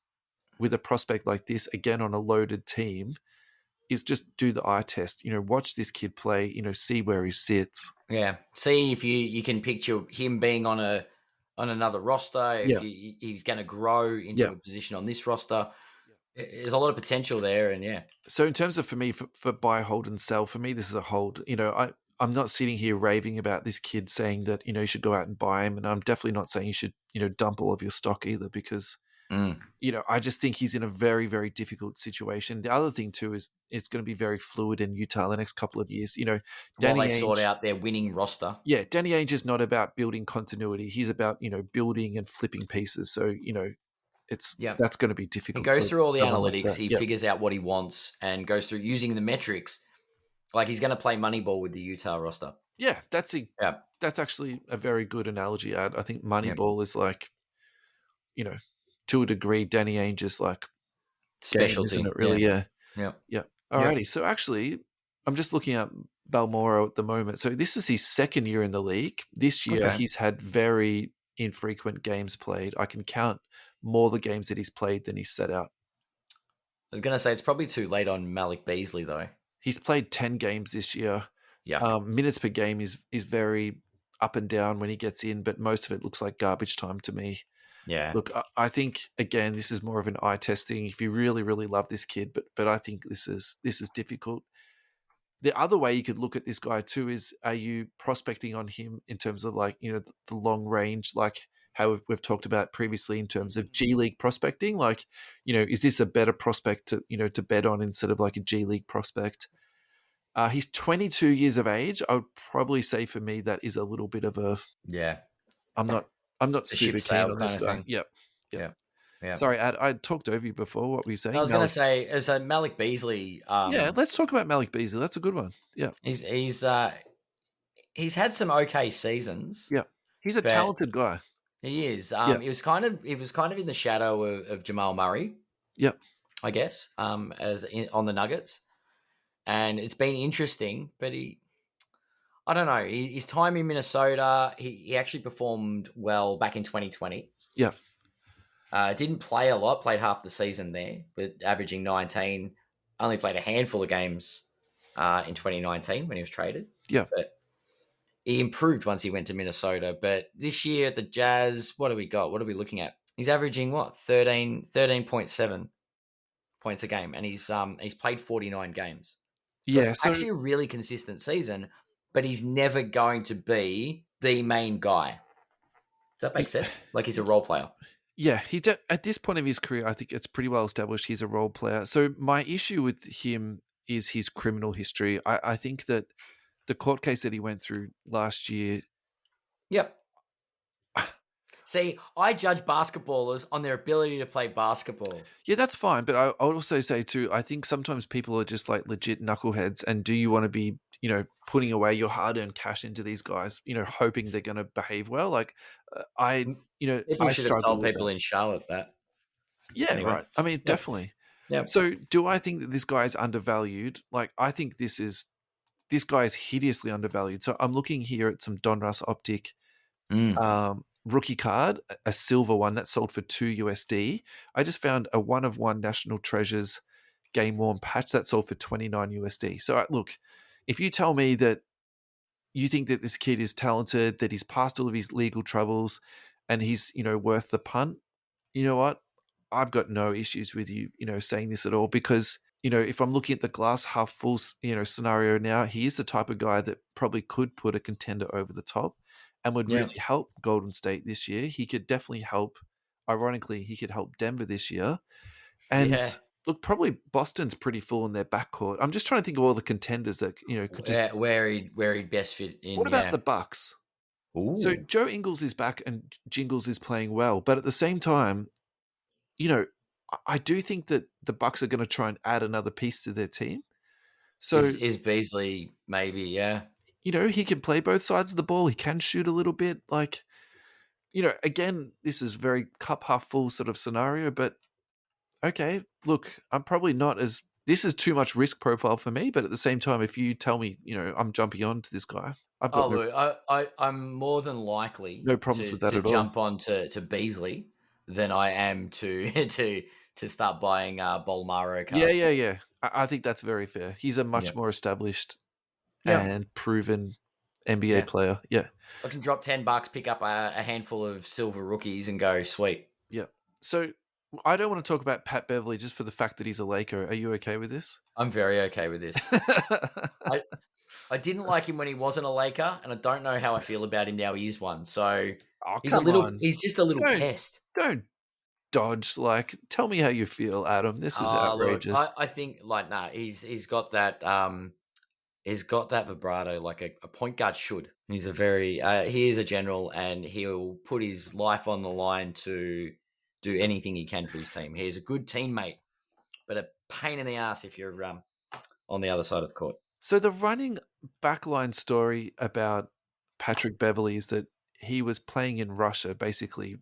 with a prospect like this, again, on a loaded team, is just do the eye test. Watch this kid play, see where he sits. Yeah. See if you can picture him being on another roster, if he's going to grow into a position on this roster. There's a lot of potential there, and So in terms of, for me, for buy, hold, and sell, for me, this is a hold. I'm not sitting here raving about this kid saying that, you should go out and buy him. And I'm definitely not saying you should, dump all of your stock either, because, I just think he's in a very, very difficult situation. The other thing too is it's going to be very fluid in Utah the next couple of years. While they sort out their winning roster. Yeah. Danny Ainge is not about building continuity. He's about, building and flipping pieces. So, that's going to be difficult. He goes through all the analytics. He figures out what he wants and goes through using the metrics. Like, he's going to play Moneyball with the Utah roster. Yeah, that's actually a very good analogy, Ad. I think Moneyball is like, to a degree, Danny Ainge is like specialty, isn't it? Really, yeah. Alrighty. Yeah. So actually, I'm just looking at Balmoro at the moment. So this is his second year in the league. This year, he's had very infrequent games played. I can count more the games that he's played than he's set out. I was going to say it's probably too late on Malik Beasley though. He's played 10 games this year. Yeah. Minutes per game is very up and down when he gets in, but most of it looks like garbage time to me. Yeah. Look, I think, again, this is more of an eye testing if you really, really love this kid, but I think this is difficult. The other way you could look at this guy too is, are you prospecting on him in terms of like, the long range, like how we've talked about previously in terms of G League prospecting? Like, is this a better prospect to bet on instead of like a G League prospect? He's 22 years of age. I would probably say for me that is a little bit of a I'm not super keen on this guy. Yep. Sorry, Ad, I talked over you before. What were you saying? I was going to say, as a Malik Beasley. Let's talk about Malik Beasley. That's a good one. Yeah, he's had some okay seasons. Yeah, he's a talented guy. He is. He was kind of in the shadow of Jamal Murray. Yep. I guess on the Nuggets, and it's been interesting. But I don't know. His time in Minnesota, he actually performed well back in 2020. Yeah. Didn't play a lot. Played half the season there, but averaging 19. Only played a handful of games in 2019 when he was traded. Yeah. But he improved once he went to Minnesota. But this year at the Jazz, what do we got? What are we looking at? He's averaging 13.7 points a game, and he's played 49 games. So it's actually a really consistent season, but he's never going to be the main guy. Does that make sense? Like, he's a role player. Yeah, at this point of his career, I think it's pretty well established he's a role player. So my issue with him is his criminal history. I think that the court case that he went through last year. Yep. See, I judge basketballers on their ability to play basketball. Yeah, that's fine. But I would also say too, I think sometimes people are just like legit knuckleheads. And do you want to be, putting away your hard-earned cash into these guys, hoping they're going to behave well? Like I People should have struggle told with people that. in Charlotte that. Yeah, Anyway. right. I mean, definitely. Yeah. So do I think that this guy is undervalued? Like, I think this guy is hideously undervalued. So I'm looking here at some Donruss Optic rookie card, a silver one that sold for $2. I just found a 1 of 1 National Treasures game worn patch that sold for $29. So look, if you tell me that you think that this kid is talented, that he's passed all of his legal troubles, and he's worth the punt, you know what? I've got no issues with you, saying this at all, because if I'm looking at the glass half full, scenario now, he is the type of guy that probably could put a contender over the top and would really help Golden State this year. He could definitely help. Ironically, he could help Denver this year. And look, probably Boston's pretty full in their backcourt. I'm just trying to think of all the contenders that could just where he'd best fit in. What about the Bucks? Ooh. So Joe Ingles is back and Jingles is playing well, but at the same time, I do think that the Bucks are going to try and add another piece to their team. So is Beasley maybe? Yeah, he can play both sides of the ball. He can shoot a little bit. Like, again, this is very cup half full sort of scenario. But okay, look, I'm probably not as. This is too much risk profile for me. But at the same time, if you tell me, I'm jumping on to this guy, I've got look, I'm more than likely no problems with that at all. Jump on to Beasley than I am to to start buying Bolmaro cards. Yeah. I think that's very fair. He's a much more established and proven NBA player. Yeah. I can drop $10, pick up a handful of silver rookies and go, sweet. Yeah. So I don't want to talk about Pat Beverly just for the fact that he's a Laker. Are you okay with this? I'm very okay with this. I didn't like him when he wasn't a Laker, and I don't know how I feel about him now he is one. So he's just a little pest. Don't dodge. Like, tell me how you feel, Adam. This is outrageous. Look, I think he's got that he's got that vibrato like a point guard should. He's he is a general, and he'll put his life on the line to do anything he can for his team. He's a good teammate, but a pain in the ass if you're on the other side of the court. So the running backline story about Patrick Beverly is that he was playing in Russia, basically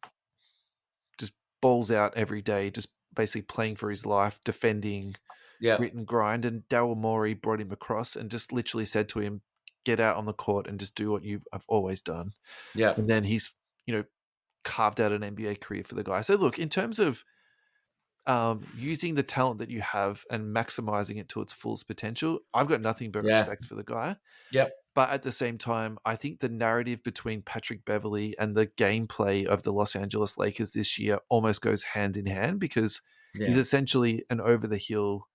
just balls out every day, just basically playing for his life, defending, grit and grind. And Daryl Morey brought him across and just literally said to him, get out on the court and just do what I've always done. Yeah. And then he's, carved out an NBA career for the guy. So look, in terms of using the talent that you have and maximizing it to its fullest potential, I've got nothing but respect for the guy. Yep. But at the same time, I think the narrative between Patrick Beverly and the gameplay of the Los Angeles Lakers this year almost goes hand in hand, because he's essentially an over-the-hill.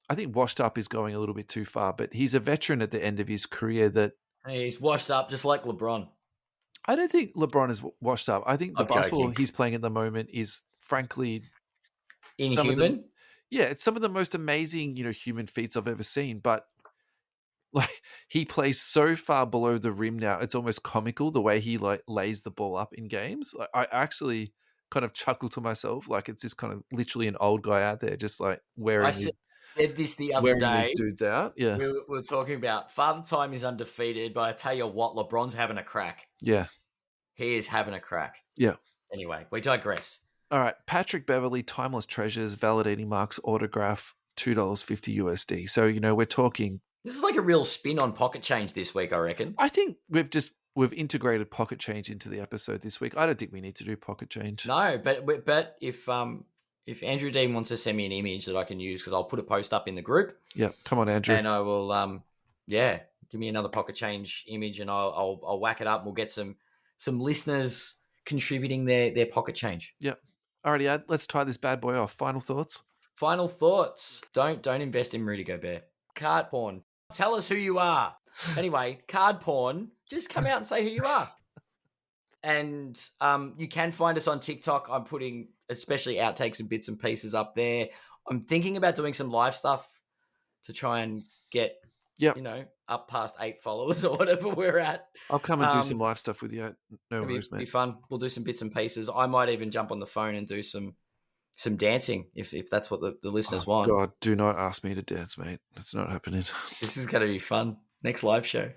I think washed up is going a little bit too far, but he's a veteran at the end of his career that... He's washed up just like LeBron. I don't think LeBron is washed up. I think the basketball he's playing at the moment is, frankly... inhuman? It's some of the most amazing, human feats I've ever seen, but like, he plays so far below the rim now, it's almost comical the way he lays the ball up in games. Like, I actually kind of chuckle to myself, like it's just kind of literally an old guy out there just like wearing said this the other day. These dudes out. Yeah. We were talking about Father Time is undefeated, but I tell you what, LeBron's having a crack. Yeah. He is having a crack. Yeah. Anyway, we digress. All right. Patrick Beverly, Timeless Treasures, Validating Marks, autograph, $2.50. So, we're talking... This is like a real spin on pocket change this week, I reckon. I think we've integrated pocket change into the episode this week. I don't think we need to do pocket change. No, but if Andrew Dean wants to send me an image that I can use, because I'll put a post up in the group. Yeah, come on, Andrew. And I will, give me another pocket change image, and I'll whack it up, and we'll get some listeners contributing their pocket change. Yeah. Alrighty, Ad, let's tie this bad boy off. Final thoughts? Final thoughts. Don't invest in Rudy Gobert. Card porn. Tell us who you are. Anyway, card porn. Just come out and say who you are. And you can find us on TikTok. I'm putting especially outtakes and bits and pieces up there. I'm thinking about doing some live stuff to try and get, up past 8 followers or whatever we're at. I'll come and do some live stuff with you. No worries, mate. It'll be fun. We'll do some bits and pieces. I might even jump on the phone and do some dancing if that's what the listeners want. God, do not ask me to dance, mate. That's not happening. This is going to be fun. Next live show.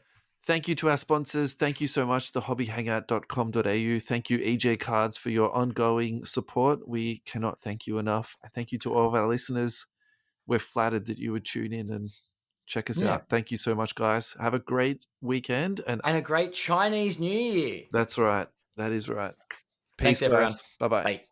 Thank you to our sponsors. Thank you so much, thehobbyhangout.com.au. Thank you, EJ Cards, for your ongoing support. We cannot thank you enough. And thank you to all of our listeners. We're flattered that you would tune in and check us out. Thank you so much, guys. Have a great weekend. And a great Chinese New Year. That's right. That is right. Peace, Thanks, everyone. Bye-bye. Bye.